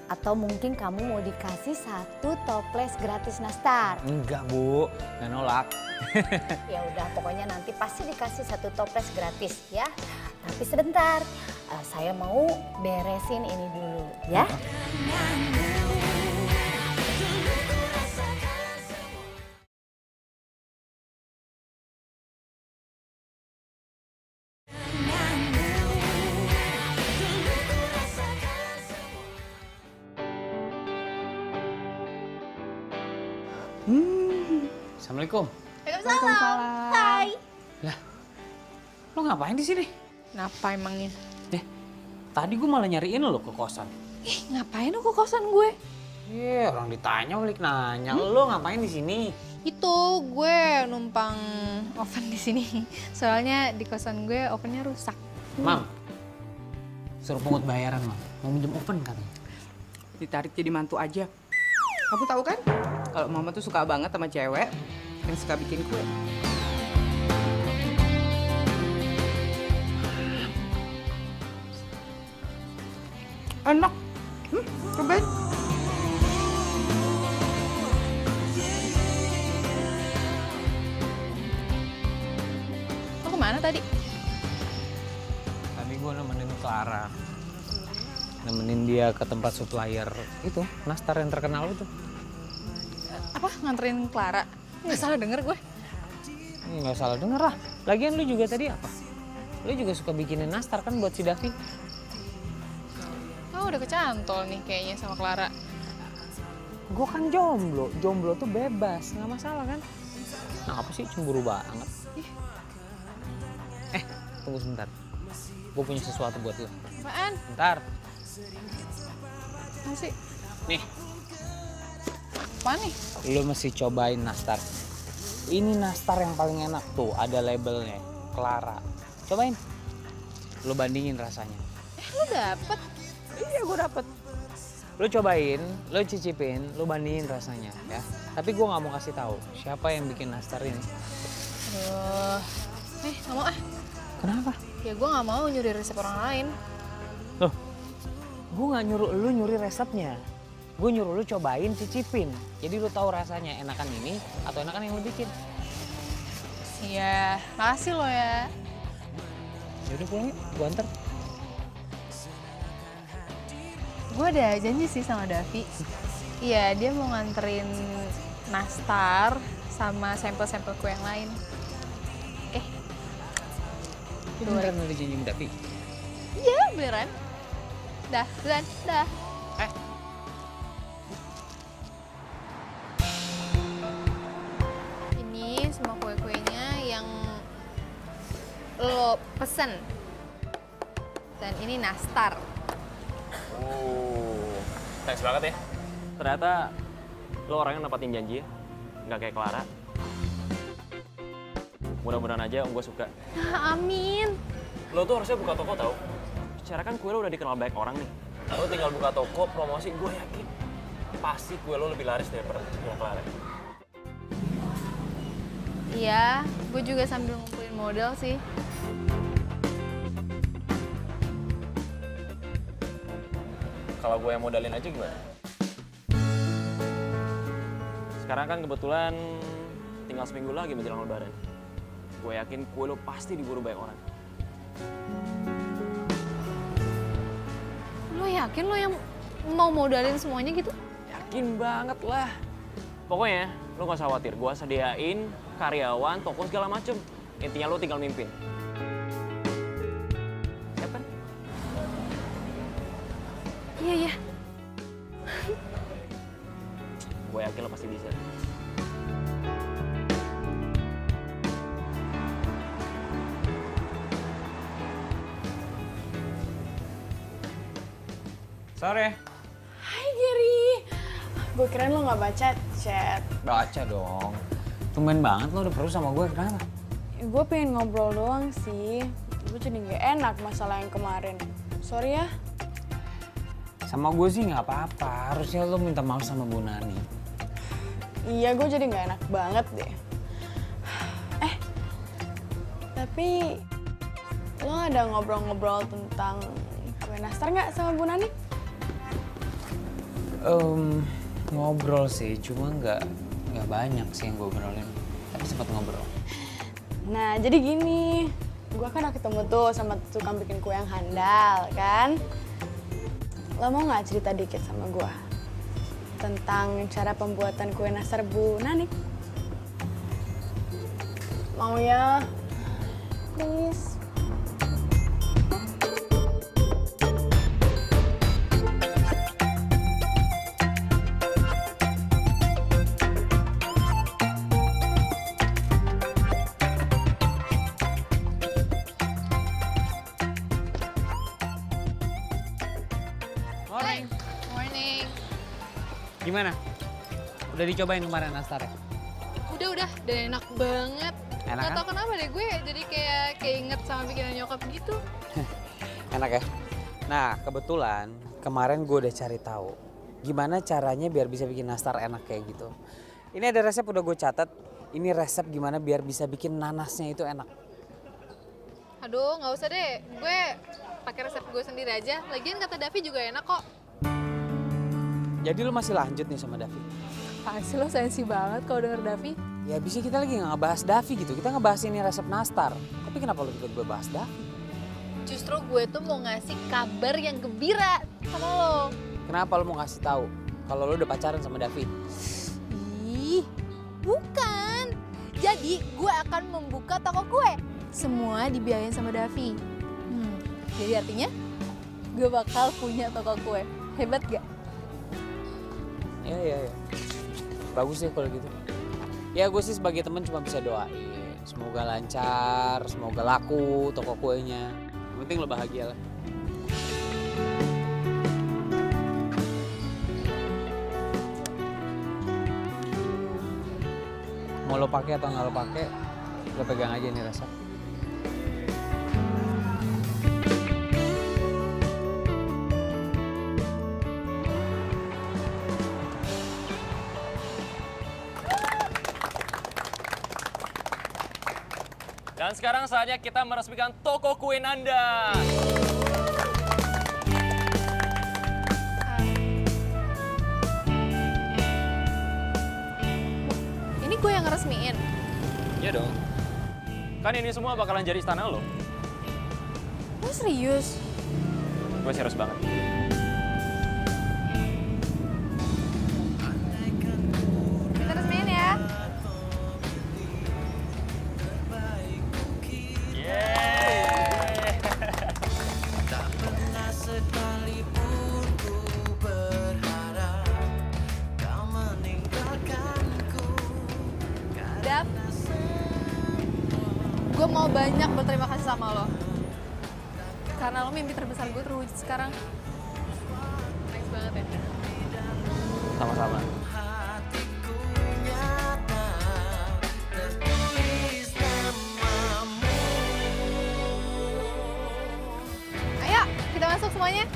Atau mungkin kamu mau dikasih 1 toples gratis nastar. Enggak Bu, nggak nolak. Ya udah, pokoknya nanti pasti dikasih 1 toples gratis ya. Tapi sebentar, saya mau beresin ini dulu ya. Assalamualaikum. Waalaikumsalam. Hai. Lah, lo ngapain di sini? Kenapa emangnya? Tadi gue malah nyariin lo ke kosan. Ih, ngapain lu ke kosan gue? Orang ditanya balik nanya, lo ngapain di sini? Itu gue numpang oven di sini. Soalnya di kosan gue ovennya rusak. Mam, suruh pungut bayaran, Mam. Mau minjem oven kan? Ditarik jadi mantu aja. Kamu tahu kan? Kalau mama tuh suka banget sama cewek yang suka bikin kue. Enak. Cobain. Lo kemana tadi? Tadi gue nemenin Clara. Nemenin dia ke tempat supplier itu, nastar yang terkenal itu. Apa, nganterin Clara? Nggak salah denger gue. Nggak salah denger lah. Lagian lu juga tadi apa? Lu juga suka bikinin nastar kan buat si Davi? Oh, udah kecantol nih kayaknya sama Clara. Gue kan jomblo. Jomblo tuh bebas, nggak masalah kan? Nah, apa sih cemburu banget? Tunggu sebentar. Gue punya sesuatu buat lu. Apaan? Bentar. Apa sih? Nih, Apaan nih? lu mesti cobain nastar. Ini nastar yang paling enak tuh, ada labelnya, Clara. Cobain. Lu bandingin rasanya. Lo dapet? Iya, gue dapet. Lu cobain, lu cicipin, lu bandingin rasanya ya. Tapi gue nggak mau kasih tahu siapa yang bikin nastar ini. Aduh. Nggak mau ah. Kenapa? Ya gue nggak mau nyuri resep orang lain. Loh, gue nggak nyuruh lu nyuri resepnya. Gue nyuruh lu cobain, cicipin. Jadi lu tahu rasanya enakan ini atau enakan yang lu bikin. Iya, makasih lo ya. Yaudah pulang yuk, gue anter. Gue ada janji sih sama Davi. Iya, dia mau nganterin nastar sama sampel-sampel kue yang lain. Oke. Itu beneran ada janji sama Davi? Iya, beneran. Dah, duluan, dah. Ini semua kue-kuenya yang lo pesen. Dan ini nastar. Oh, thanks banget ya. Ternyata lo orang yang nepatin janji ya, nggak kayak Clara. Mudah-mudahan aja om gue suka. Amin. Lo tuh harusnya buka toko tau. Secara kan kue lo udah dikenal banyak orang nih. Lo tinggal buka toko, promosi, gue yakin pasti kue lo lebih laris daripada punya Clara. Iya, gue juga sambil ngumpulin modal sih. Kalau gue yang modalin aja gimana? Sekarang kan kebetulan tinggal seminggu lagi menjelang lebaran. Gue yakin kue lo pasti diburu banyak orang. Lo yakin lo yang mau modalin semuanya gitu? Yakin banget lah. Pokoknya lo gak usah khawatir, gue sediain karyawan, toko segala macem. Intinya lo tinggal mimpin. Siap kan? Iya, iya. Gue yakin lo pasti bisa. Sore. Hai Gary. Gue kirain lo nggak baca chat. Baca dong. Tumben banget lo udah perlu sama gue, kenapa? Gue pengen ngobrol doang sih. Gue jadi gak enak masalah yang kemarin. Sorry ya. Sama gue sih nggak apa-apa, harusnya lo minta maaf sama Bu Nani. Iya, gue jadi gak enak banget deh. Tapi lo ada ngobrol-ngobrol tentang kue nastar nggak sama Bu Nani? Ngobrol sih, cuma nggak banyak sih yang gue obrolin. Tapi sempat ngobrol. Nah, jadi gini. Gue kan udah ketemu tuh sama tukang bikin kue yang handal, kan? Lo mau nggak cerita dikit sama gue? Tentang cara pembuatan kue nastar Bu Nani? Mau ya? Please. Morning. Morning. Gimana? Udah dicobain kemarin nastarnya? Udah, dan enak banget. Enak Gak kan? tau kenapa deh, gue jadi kayak keinget sama bikinan nyokap gitu. Enak ya? Nah, kebetulan kemarin gue udah cari tahu gimana caranya biar bisa bikin nastar enak kayak gitu. Ini ada resep udah gue catat. Ini resep gimana biar bisa bikin nanasnya itu enak. Aduh, nggak usah deh. Gue pakai resep gue sendiri aja. Lagian kata Davi juga enak kok. Jadi lu masih lanjut nih sama Davi? Pasti lo sensi banget kalau denger Davi. Ya bisa kita lagi nggak ngebahas Davi gitu. Kita ngebahas ini resep nastar. Tapi kenapa lu tiba-tiba bahas Davi? Justru gue tuh mau ngasih kabar yang gembira sama lo. Kenapa lu mau ngasih tahu kalau lu udah pacaran sama Davi? Ih, bukan. Jadi gue akan membuka toko kue. Semua dibiayain sama Davi. Jadi artinya gue bakal punya toko kue. Hebat gak? Ya. Bagus deh kalau gitu. Ya gue sih sebagai temen cuma bisa doain. Semoga lancar, semoga laku toko kuenya. Yang penting lo bahagia lah. Mau lo pakai atau nggak lo pakai, lo pegang aja nih resep. Dan sekarang saatnya kita meresmikan toko kue Nanda. Ini gue yang ngeresmiin. Iya dong. Kan ini semua bakalan jadi istana lo. Lo serius? Gue serius banget. Gue mau banyak berterima kasih sama lo. Karena lo mimpi terbesar gue terwujud sekarang. Thanks banget ya. Sama-sama. Ayo, kita masuk semuanya.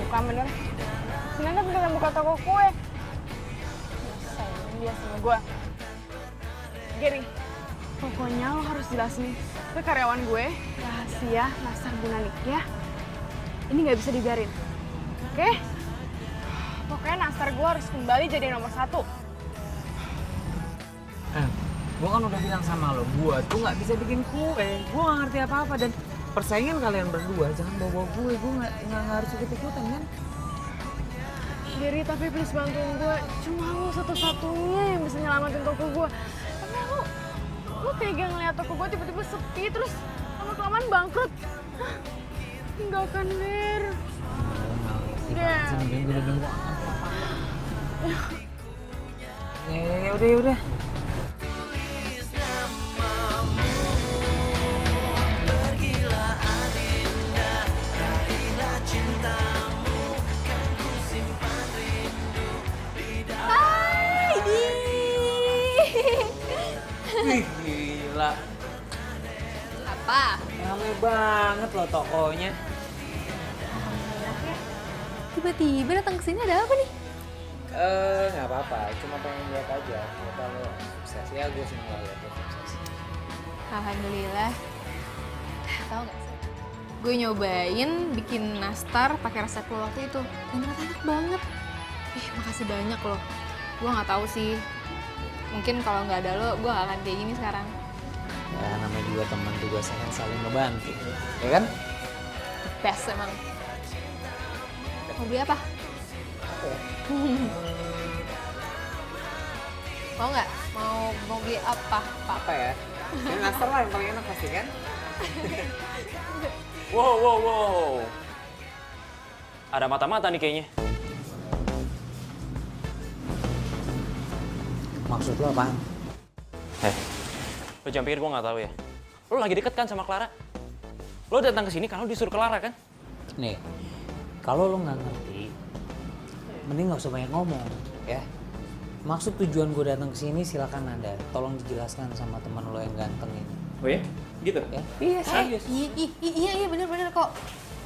Bukan bener. Si Nanda beneran buka toko kue. Sayang dia sama gue. Gary, pokoknya lo harus jelasin ke karyawan gue rahasia Nastar Gunani, ya? Ini nggak bisa dibiarin, oke? Pokoknya Nastar gue harus kembali jadi nomor 1. Gue kan udah bilang sama lo, gue tuh nggak bisa bikin kue. Gue nggak ngerti apa-apa dan persaingan kalian berdua jangan bawa gue nggak harus ikut-ikutan kan? Gary, tapi please bantuin gue. Cuma lo satu-satunya yang bisa nyelamatin toko gue. Karena lo tega ngeliat toko gue tiba-tiba sepi terus lama-kelamaan bangkrut. Hah? Enggak kan, Der? Der. Gue udah nunggu. Ya udah. Wih, gila. Apa? Rame banget loh tokonya. Tiba-tiba datang ke sini ada apa nih? Nggak apa-apa. Cuma pengen lihat aja. Kalau sukses ya gue seneng lah lihat lo sukses. Alhamdulillah. Tahu nggak sih? Gue nyobain bikin nastar pakai resep lo waktu itu. Dan ternyata enak banget. Makasih banyak loh. Gue nggak tahu sih. Mungkin kalau nggak ada lo, gue gak akan kayak gini sekarang. Ya namanya juga teman tugasnya kan saling ngebantu. Ya kan? Best emang. Mau beli apa? Mau nggak? Mau beli apa, Pak? Apa ya? Ini nastar lah yang paling enak pasti kan? Wow. Ada mata-mata nih kayaknya. Maksud lo apaan? Lo jangan pikir gue nggak tahu ya. Lo lagi deket kan sama Clara? Lo datang ke sini karena lo disuruh Clara kan? Nih, kalau lo nggak ngerti, mending nggak usah banyak ngomong, ya. Maksud tujuan gue datang ke sini silakan Nanda. Tolong dijelaskan sama teman lo yang ganteng ini. Oh ya? Gitu? Ya? Iya, serius. Iya bener kok.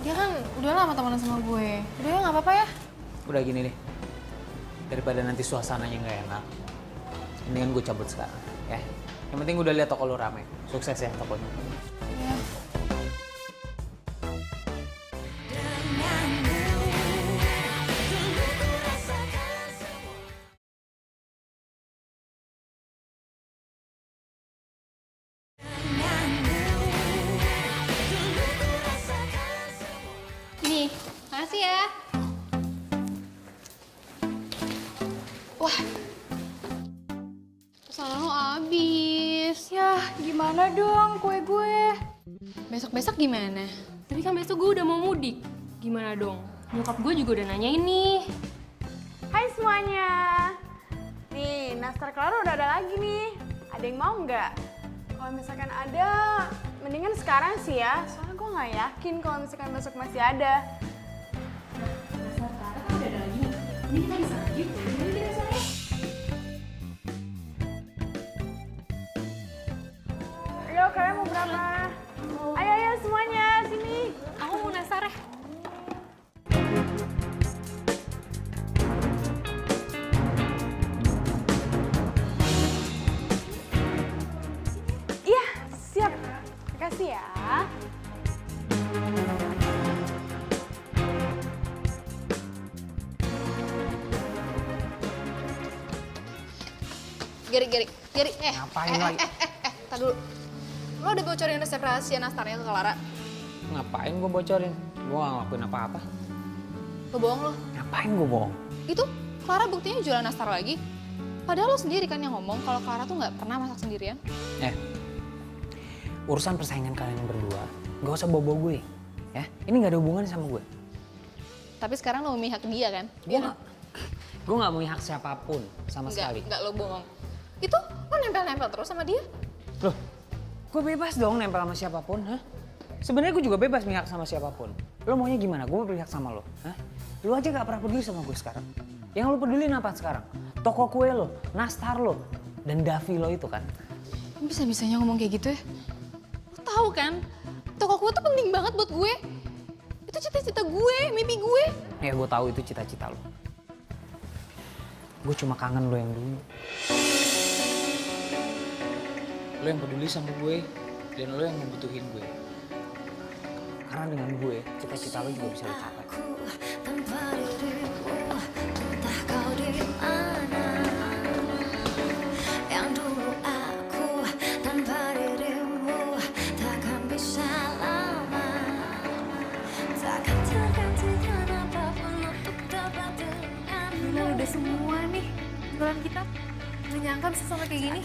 Dia kan udah lama temenan sama gue. Udah ya nggak apa-apa ya. Udah gini deh, daripada nanti suasananya nggak enak, mendingan gue cabut sekarang, ya. Yang penting udah lihat toko lo rame. Sukses ya tokonya. Iya. Nih, makasih ya. Wah, pesanan lo habis. Yah, gimana dong kue gue? Besok-besok gimana? Tapi kan besok gue udah mau mudik. Gimana dong? Nyokap gue juga udah nanyain nih. Hai semuanya. Nih, nastar Clara udah ada lagi nih. Ada yang mau nggak? Kalau misalkan ada, mendingan sekarang sih ya. Soalnya gue nggak yakin kalau misalkan besok masih ada. Nastar Clara kan udah ada lagi nih. Ini kita bisa lanjut. Ini kita bisa ya. Ayo, kalian mau berapa? Ayo semuanya, sini. Aku mau nastar ya. Iya, siap. Makasih ya. Geri. Ngapain lagi? Tar dulu. Lo udah bocorin resep rahasia nastarnya ke Clara? Ngapain gue bocorin? Gue gak ngelakuin apa-apa. Lo bohong lo. Ngapain gue bohong? Itu Clara buktinya jualan nastar lagi. Padahal lo sendiri kan yang ngomong kalau Clara tuh nggak pernah masak sendirian. Urusan persaingan kalian berdua, gak usah bawa-bawa gue. Ya, ini gak ada hubungannya sama gue. Tapi sekarang lo memihak dia kan? Gue gak... Gue nggak punya hak siapapun sama sekali. Enggak, lo bohong. Itu lo nempel-nempel terus sama dia? Loh, gue bebas dong nempel sama siapapun, hah? Sebenarnya gue juga bebas mihak sama siapapun. Lo maunya gimana? Gue mau berpihak sama lo, hah? Lo aja gak pernah peduli sama gue sekarang. Yang lo pedulin apa sekarang? Toko kue lo, nastar lo, dan Davi lo itu kan? Bisa-bisanya ngomong kayak gitu ya? Lo tahu kan, toko kue tuh penting banget buat gue. Itu cita-cita gue, mimpi gue. Ya gue tahu itu cita-cita lo. Gue cuma kangen lo yang dulu. Lo yang peduli sama gue, dan lo yang membutuhin gue. Karena dengan gue, cita-cita lo juga bisa lo capai. Tanpa dirimu, entah kau di mana. Yang dulu aku tanpa dirimu takkan bisa lama. Takkan tergantikan apapun untuk dapat dengan. Gila udah semua nih jualan kita. Gak nyangka bisa sampai kayak gini.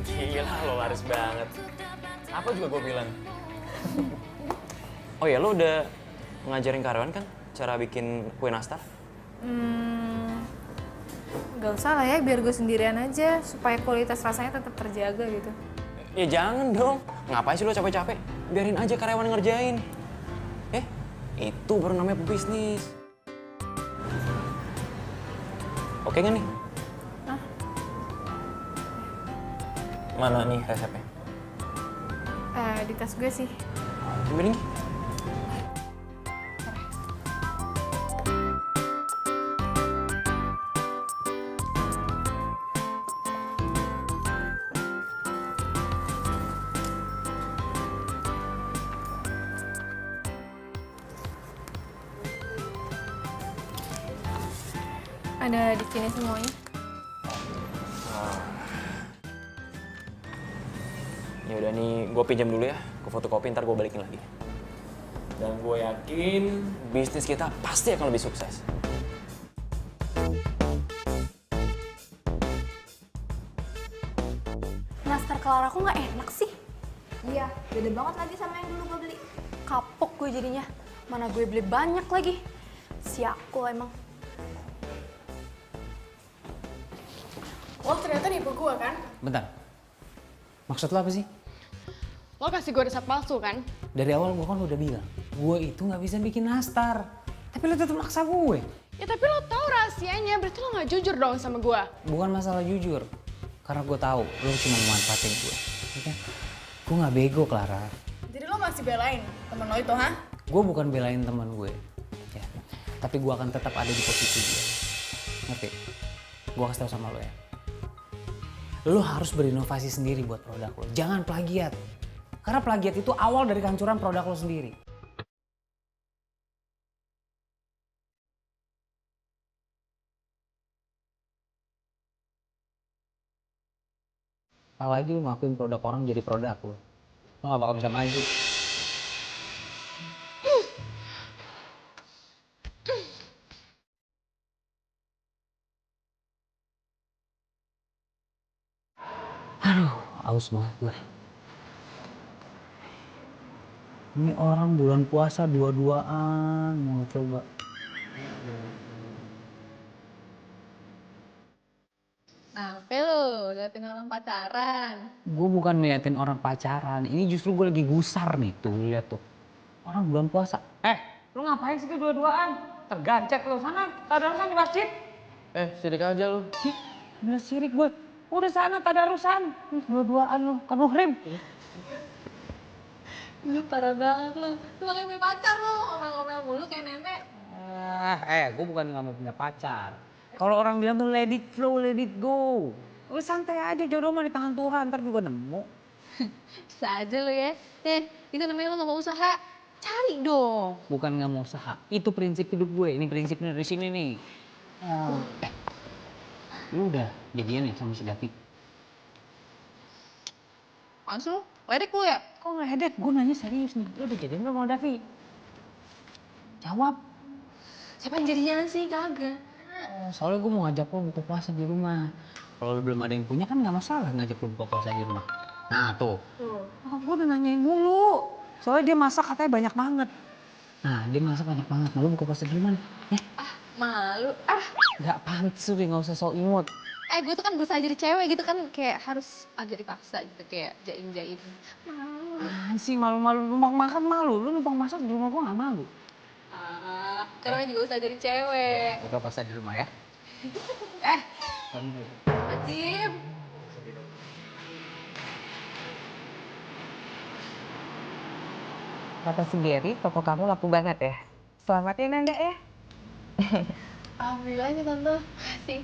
Gila lo laris banget. Apa juga gue bilang. Oh ya, lo udah ngajarin karyawan kan cara bikin kue nastar? Gak usah lah ya, biar gue sendirian aja supaya kualitas rasanya tetap terjaga gitu. Ya jangan dong. Ngapain sih lo capek-capek? Biarin aja karyawan ngerjain. Itu baru namanya pebisnis. Oke nggak nih? Hah? Mana nih resepnya? Di tas gue sih. Gimana nih? Ada di sini semuanya. Ya udah nih, gue pinjam dulu ya. Gue fotokopi, ntar gue balikin lagi. Dan gue yakin bisnis kita pasti akan lebih sukses. Nastar Clara aku nggak enak sih. Iya, beda banget lagi sama yang dulu gue beli. Kapok gue jadinya. Mana gue beli banyak lagi. Siako emang. Lo ternyata nipu gue kan? Bentar. Maksud lo apa sih? Lo kasih gue resep palsu kan? Dari awal gue kan udah bilang, gue itu nggak bisa bikin nastar. Tapi lo tetap maksa gue. Ya tapi lo tahu rahasianya, berarti lo nggak jujur dong sama gue. Bukan masalah jujur. Karena gue tahu lo cuma memanfaatin gue. Oke? Gue nggak bego, Clara. Jadi lo masih belain temen lo itu, ha? Gue bukan belain teman gue. Ya. Tapi gue akan tetap ada di posisi dia. Ngerti? Gue kasih tau sama lo ya. Lo harus berinovasi sendiri buat produk lo. Jangan plagiat. Karena plagiat itu awal dari kehancuran produk lo sendiri. Apalagi lo ngakuin produk orang jadi produk lo. Lo gak bakal bisa maju. Aduh, aus banget gue. Ini orang bulan puasa dua-duaan mau coba. Apa lo? Liatin orang pacaran. Gue bukan ngeliatin orang pacaran, ini justru gue lagi gusar nih, tuh lihat tuh. Orang bulan puasa. Lu ngapain sih tuh dua-duaan? Tergancet lu sana, tadarusan di masjid. Sirik aja lu. Bener sirik gue. Udah sana tadarusan. Dua-duaan lu, kan muhrim. Lu parah banget lo. Lu pakai punya pacar lo, ngomel-ngomel mulu kayak nenek. Gue bukan nggak mau punya pacar. Kalau orang bilang tuh let it flow, let it go. Lu santai aja, jodoh mah di tangan Tuhan, ntar juga nemu. Bisa aja lo ya. Itu namanya lo gak mau usaha. Cari dong. Bukan nggak mau usaha, itu prinsip hidup gue. Ini prinsipnya dari sini nih. Lu udah jadian ya sama si Davi? Apaan sih lo? Ledek lo ya? Kok nggak hedek? Gue nanya serius nih. Lu udah jadian belum sama Davi? Jawab. Siapa yang jadinya sih? Kagak. Soalnya gue mau ngajak lo buka puasa di rumah. Kalau belum ada yang punya kan nggak masalah ngajak lo buka puasa di rumah. Nah tuh. Gue udah nanyain mulu. Soalnya dia masak katanya banyak banget. Nah dia masak banyak banget. Nah, lo buka puasa di mana? Ya? Malu. Gak pantas gue, gak usah sok imut. Gue tuh kan berusaha jadi cewek gitu kan, kayak harus agak dipaksa gitu, kayak jaim-jaim. Malu. Sih malu-malu, numpang makan malu. Lu numpang masak di rumah gue gak malu. Karena juga usaha jadi cewek. Buka paksa di rumah ya. Ajib. Kata si Gary, toko kamu laku banget ya. Selamat ya Nanda ya. Alhamdulillah sih tante. Makasih.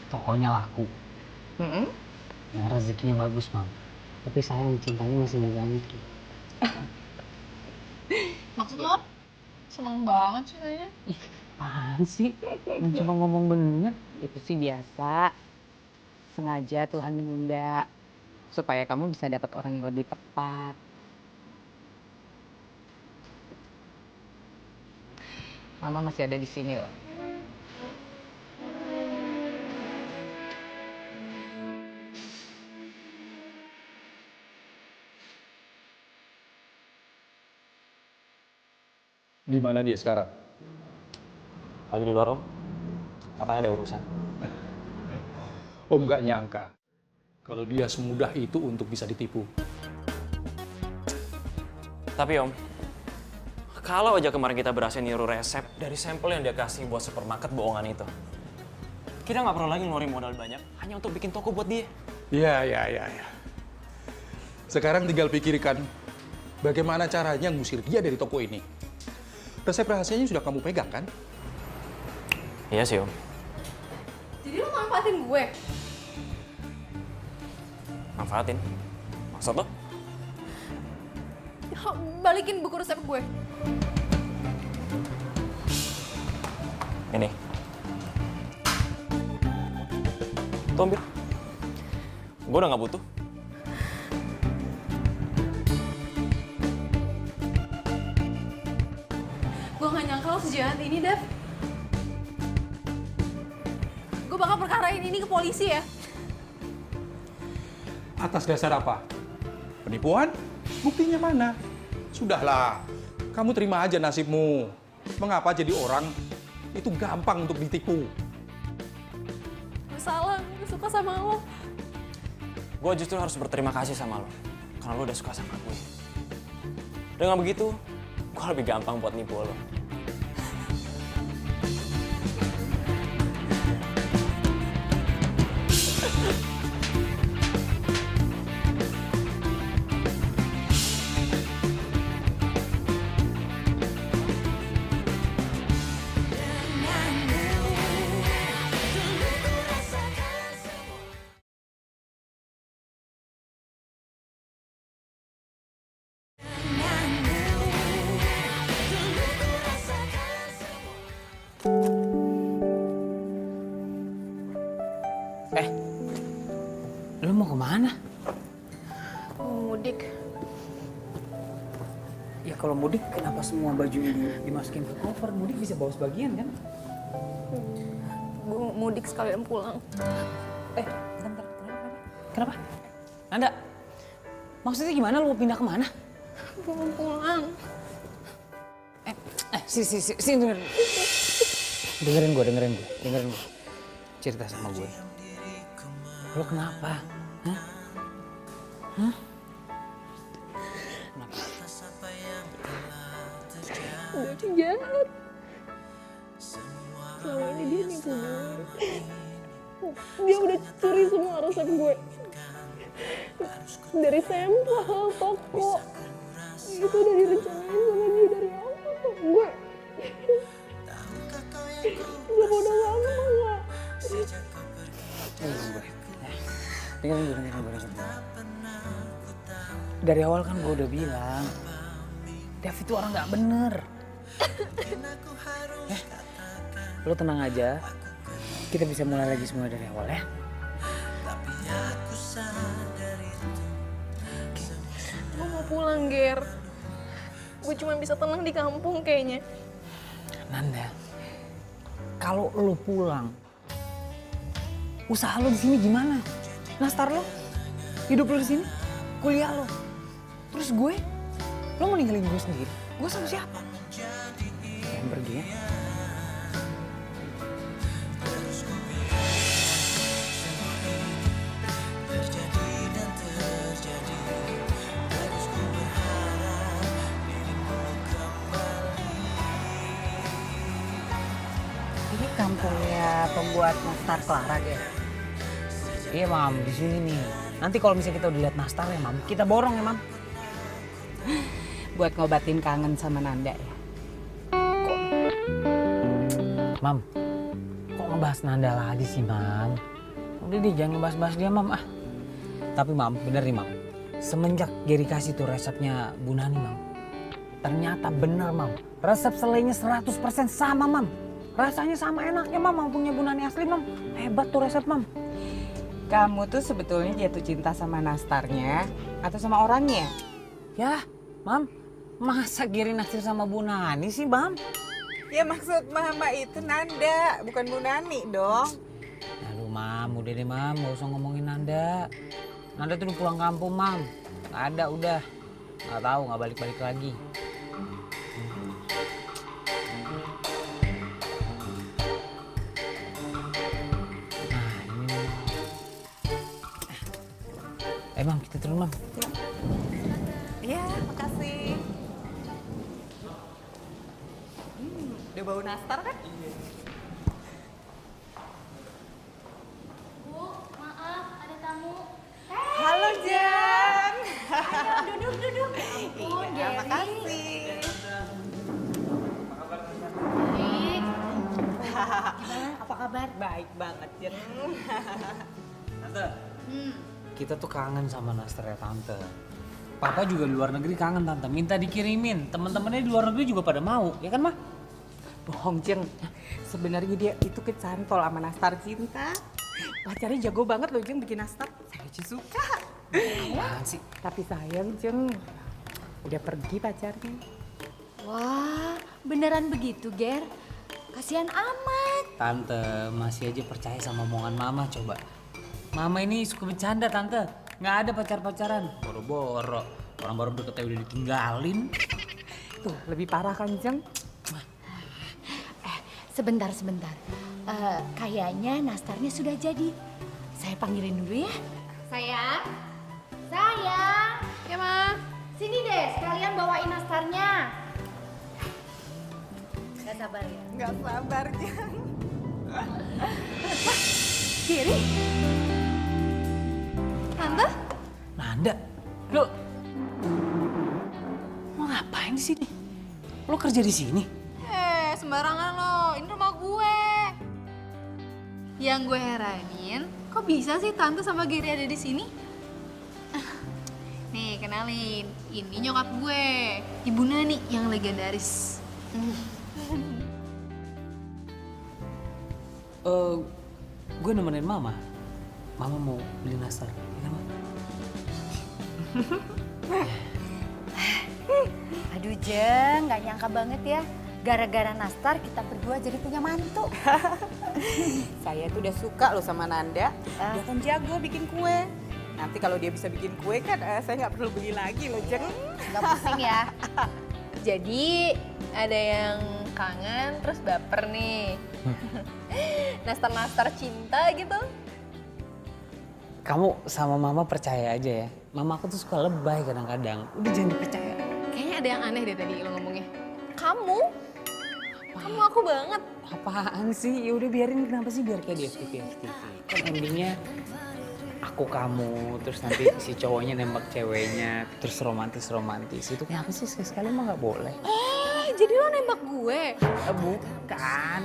Tokonya laku. Nah, rezekinya bagus, Bang. Tapi sayang cintanya masih nggak ganti. Maksud lo? Seneng banget sih kayaknya. Apaan sih? Cuma ngomong bener. Itu sih biasa. Sengaja Tuhan menunda supaya kamu bisa dapat orang yang lebih tepat. Mama masih ada di sini loh. Di mana dia sekarang? Lagi di luar, Om. Katanya ada urusan. Om nggak nyangka kalau dia semudah itu untuk bisa ditipu. Tapi Om, kalau aja kemarin kita berhasil niru resep dari sampel yang dia kasih buat supermarket bohongan itu, kita nggak perlu lagi ngeluarin modal banyak hanya untuk bikin toko buat dia. Ya. Sekarang tinggal pikirkan bagaimana caranya ngusir dia dari toko ini. Resep rahasianya sudah kamu pegang kan? Iya sih Om. Jadi lo manfaatin gue? Manfaatin? Maksud lo? Balikin buku resep gue. Ini. Tuh ambil. Gue udah gak butuh. Gue gak nyangka lo sejahat ini, Dav. Gue bakal perkarain ini ke polisi ya. Atas dasar apa? Penipuan? Buktinya mana? Sudahlah, kamu terima aja nasibmu. Mengapa jadi orang itu gampang untuk ditipu? Gue salah, gue suka sama lo. Gue justru harus berterima kasih sama lo. Karena lo udah suka sama gue. Dengan begitu, gue lebih gampang buat nipu lo. Lu mau kemana? Mau mudik. Ya kalau mudik kenapa semua baju dimasukin ke koper? Mudik bisa bawa sebagian kan? Gue mudik sekalian pulang. Bentar. Kenapa? Nanda, maksudnya gimana? Lu mau pindah kemana? Gue mau pulang. Sini dengerin gue. Dengerin gue. Cerita sama gue. Lo kenapa? Hah? Udah jahat. Selama ini dia nipu gue. Dia udah curi semua resep gue. Dari sampel, toko. Itu udah direncanain sama dia dari awal. Gue bodoh banget. Dengerin gue. Dari awal kan gue udah bilang, Dev itu orang nggak bener. Lo tenang aja, kita bisa mulai lagi semua dari awal ya. Gue mau pulang, Ger. Gue cuma bisa tenang di kampung kayaknya. Nanda, kalau lo pulang, usaha lo di sini gimana? Nastar lo, hidup lo di sini, kuliah lo, terus gue, lo mau ninggalin gue sendiri? Gue sama siapa? Jangan pergi ya. Kampungnya pembuat nastar Clara, Ger. Iya mam, di sini nih. Nanti kalau misalnya kita udah lihat nastar ya mam, kita borong ya mam. Buat ngobatin kangen sama Nanda ya. Mam, kok ngebahas Nanda lagi sih mam? Udah deh jangan ngebahas-bahas dia mam ah. Tapi mam, bener nih mam. Semenjak Geri kasih tuh resepnya Bu Nani mam. Ternyata bener mam, resep selainya 100% sama mam. Rasanya sama enaknya mam, mam punya Bu Nani asli mam. Hebat tuh resep mam. Kamu tuh sebetulnya jatuh cinta sama nastarnya atau sama orangnya? Ya, mam, masa Geri naksir sama Bu Nani sih mam? Ya maksud mama itu Nanda, bukan Bu Nani dong. Aduh mam, udah deh mam, gak usah ngomongin Nanda. Nanda tuh udah pulang kampung mam. Gak ada udah, gak tahu gak balik-balik lagi. Mam, kita turun mam. Iya, makasih. Udah bau nastar kan? Bu, maaf ada tamu. Halo Jan. Ayo duduk. Iya, makasih. Baik. Apa kabar? Baik banget Jan. Tante, kita tuh kangen sama nastarnya tante. Papa juga di luar negeri kangen tante, minta dikirimin. Teman-temannya di luar negeri juga pada mau, ya kan mah? Bohong Jeng, sebenarnya dia itu kecantol sama nastar cinta. Pacarnya jago banget loh Jeng bikin nastar, saya aja suka. Apaan sih? Tapi sayang Jeng, udah pergi pacarnya. Wah, beneran begitu, Ger? Kasihan amat. Tante masih aja percaya sama omongan mama coba. Mama ini suka bercanda tante, nggak ada pacar-pacaran. Boro-boro, orang baru deketnya udah ditinggalin. Tuh, lebih parah kan Jeng? Sebentar. Kayaknya nastarnya sudah jadi. Saya panggilin dulu ya. Sayang. Ya, Ma. Sini deh, sekalian bawain nastarnya. Gak sabar ya? Gak sabar Jeng. Geri? Tante? Nanda, lo ngapain di sini? Lo kerja di sini? Sembarangan lo, ini rumah gue. Yang gue heranin, kok bisa sih Tante sama Geri ada di sini? Nih, kenalin. Ini nyokap gue, Ibu Nani yang legendaris. Gue nemenin mama. Mama mau beli nastar, ya kan, Ma? Aduh Jeng, gak nyangka banget ya. Gara-gara nastar kita berdua jadi punya mantu. Saya tuh udah suka loh sama Nanda. Dia kan jago bikin kue. Nanti kalau dia bisa bikin kue kan saya nggak perlu beli lagi loh Jeng. Gak pusing ya. Jadi ada yang kangen terus baper nih. Nastar-nastar cinta gitu. Kamu sama mama percaya aja ya. Mama aku tuh suka lebay kadang-kadang. Udah jangan dipercaya. Kayaknya ada yang aneh deh tadi lo ngomongnya. Kamu? Kamu aku banget. Apaan sih? Ya udah biarin, kenapa sih biar kayak di FTV. Kan endingnya aku kamu, terus nanti si cowoknya nembak ceweknya, terus romantis. Itu kenapa sih sekali-sekali mah nggak boleh? Jadi lo nembak gue? Bukan.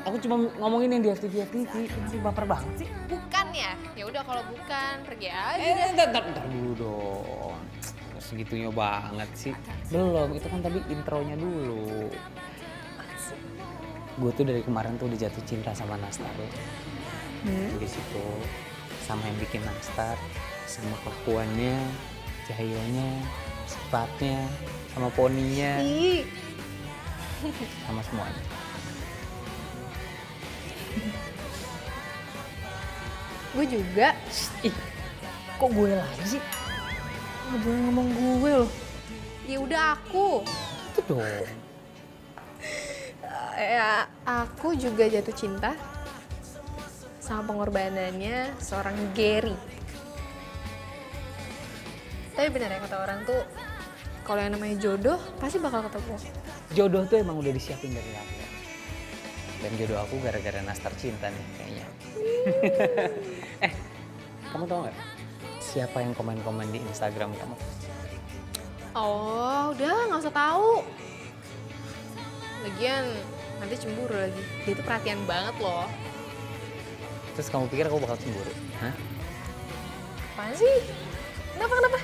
Aku cuma ngomongin yang di FTV. Kenapa baper banget sih? Bukan ya? Ya udah kalau bukan pergi aja. Ntar dulu dong. Segitunya banget sih. Belum, itu kan tadi intronya dulu. Gue tuh dari kemarin tuh udah jatuh cinta sama nastar ya. Di situ sama yang bikin nastar, sama kelakuannya, cahayanya, sifatnya, sama poninya, sama semuanya. Gue juga. Ih, kok gue lagi sih? Gak boleh ngomong gue loh. Ya udah aku. Itu dong. Ya, aku juga jatuh cinta sama pengorbanannya seorang Geri. Tapi benar ya kata orang tuh, kalau yang namanya jodoh pasti bakal ketemu. Jodoh tuh emang udah disiapin dari awal. Dan jodoh aku gara-gara Nastar cinta nih kayaknya. Kamu tau nggak siapa yang komen-komen di Instagram kamu? Oh, udah nggak usah tahu. Lagian nanti cemburu lagi. Dia tuh perhatian banget loh. Terus kamu pikir aku bakal cemburu? Hah? Apaan sih? Kenapa?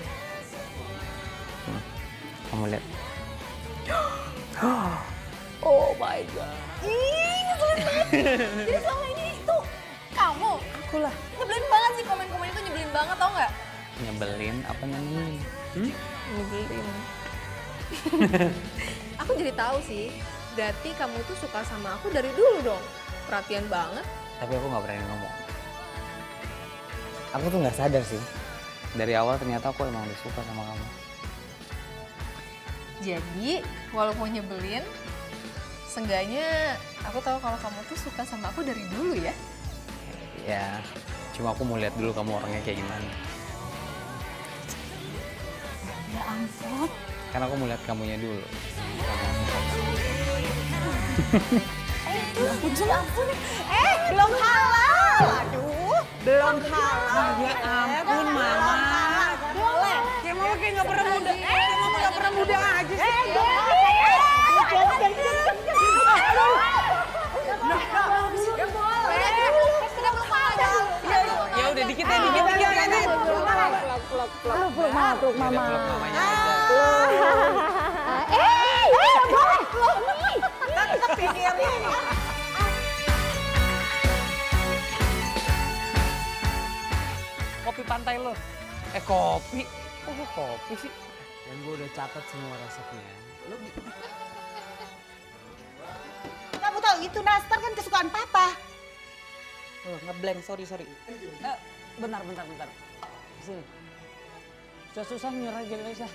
Kamu lihat. Oh my god. Ih, ngeselin banget. Jadi selama ini itu kamu? Aku lah. Nyebelin banget sih komen-komen itu, nyebelin banget tau nggak? Nyebelin apa nyenengin? Nyebelin. Aku jadi tahu sih, berarti kamu tuh suka sama aku dari dulu dong. Perhatian banget. Tapi aku nggak berani ngomong. Aku tuh nggak sadar sih. Dari awal ternyata aku emang udah suka sama kamu. Jadi, walaupun nyebelin, seenggaknya aku tahu kalau kamu tuh suka sama aku dari dulu ya. Ya, cuma aku mau lihat dulu kamu orangnya kayak gimana. Ya ampun. Karena aku mau lihat kamunya dulu. Belum halal. Aduh, belum halal. Ya ampun, Mama. Boleh. Kayak Mama kayak nggak pernah muda. Kayak Mama nggak pernah muda aja sih. Ya udah dikit ya, dikit. Peluk mama. Tetep pikirin. Kopi pantai lo. Kopi? Kok gue kopi sih? Dan gue udah catat semua resepnya. Lo Kamu tahu itu nastar kan kesukaan papa. Ngeblank, sorry. Bentar. Sini. Susah-susah nyerah aja, Lesa.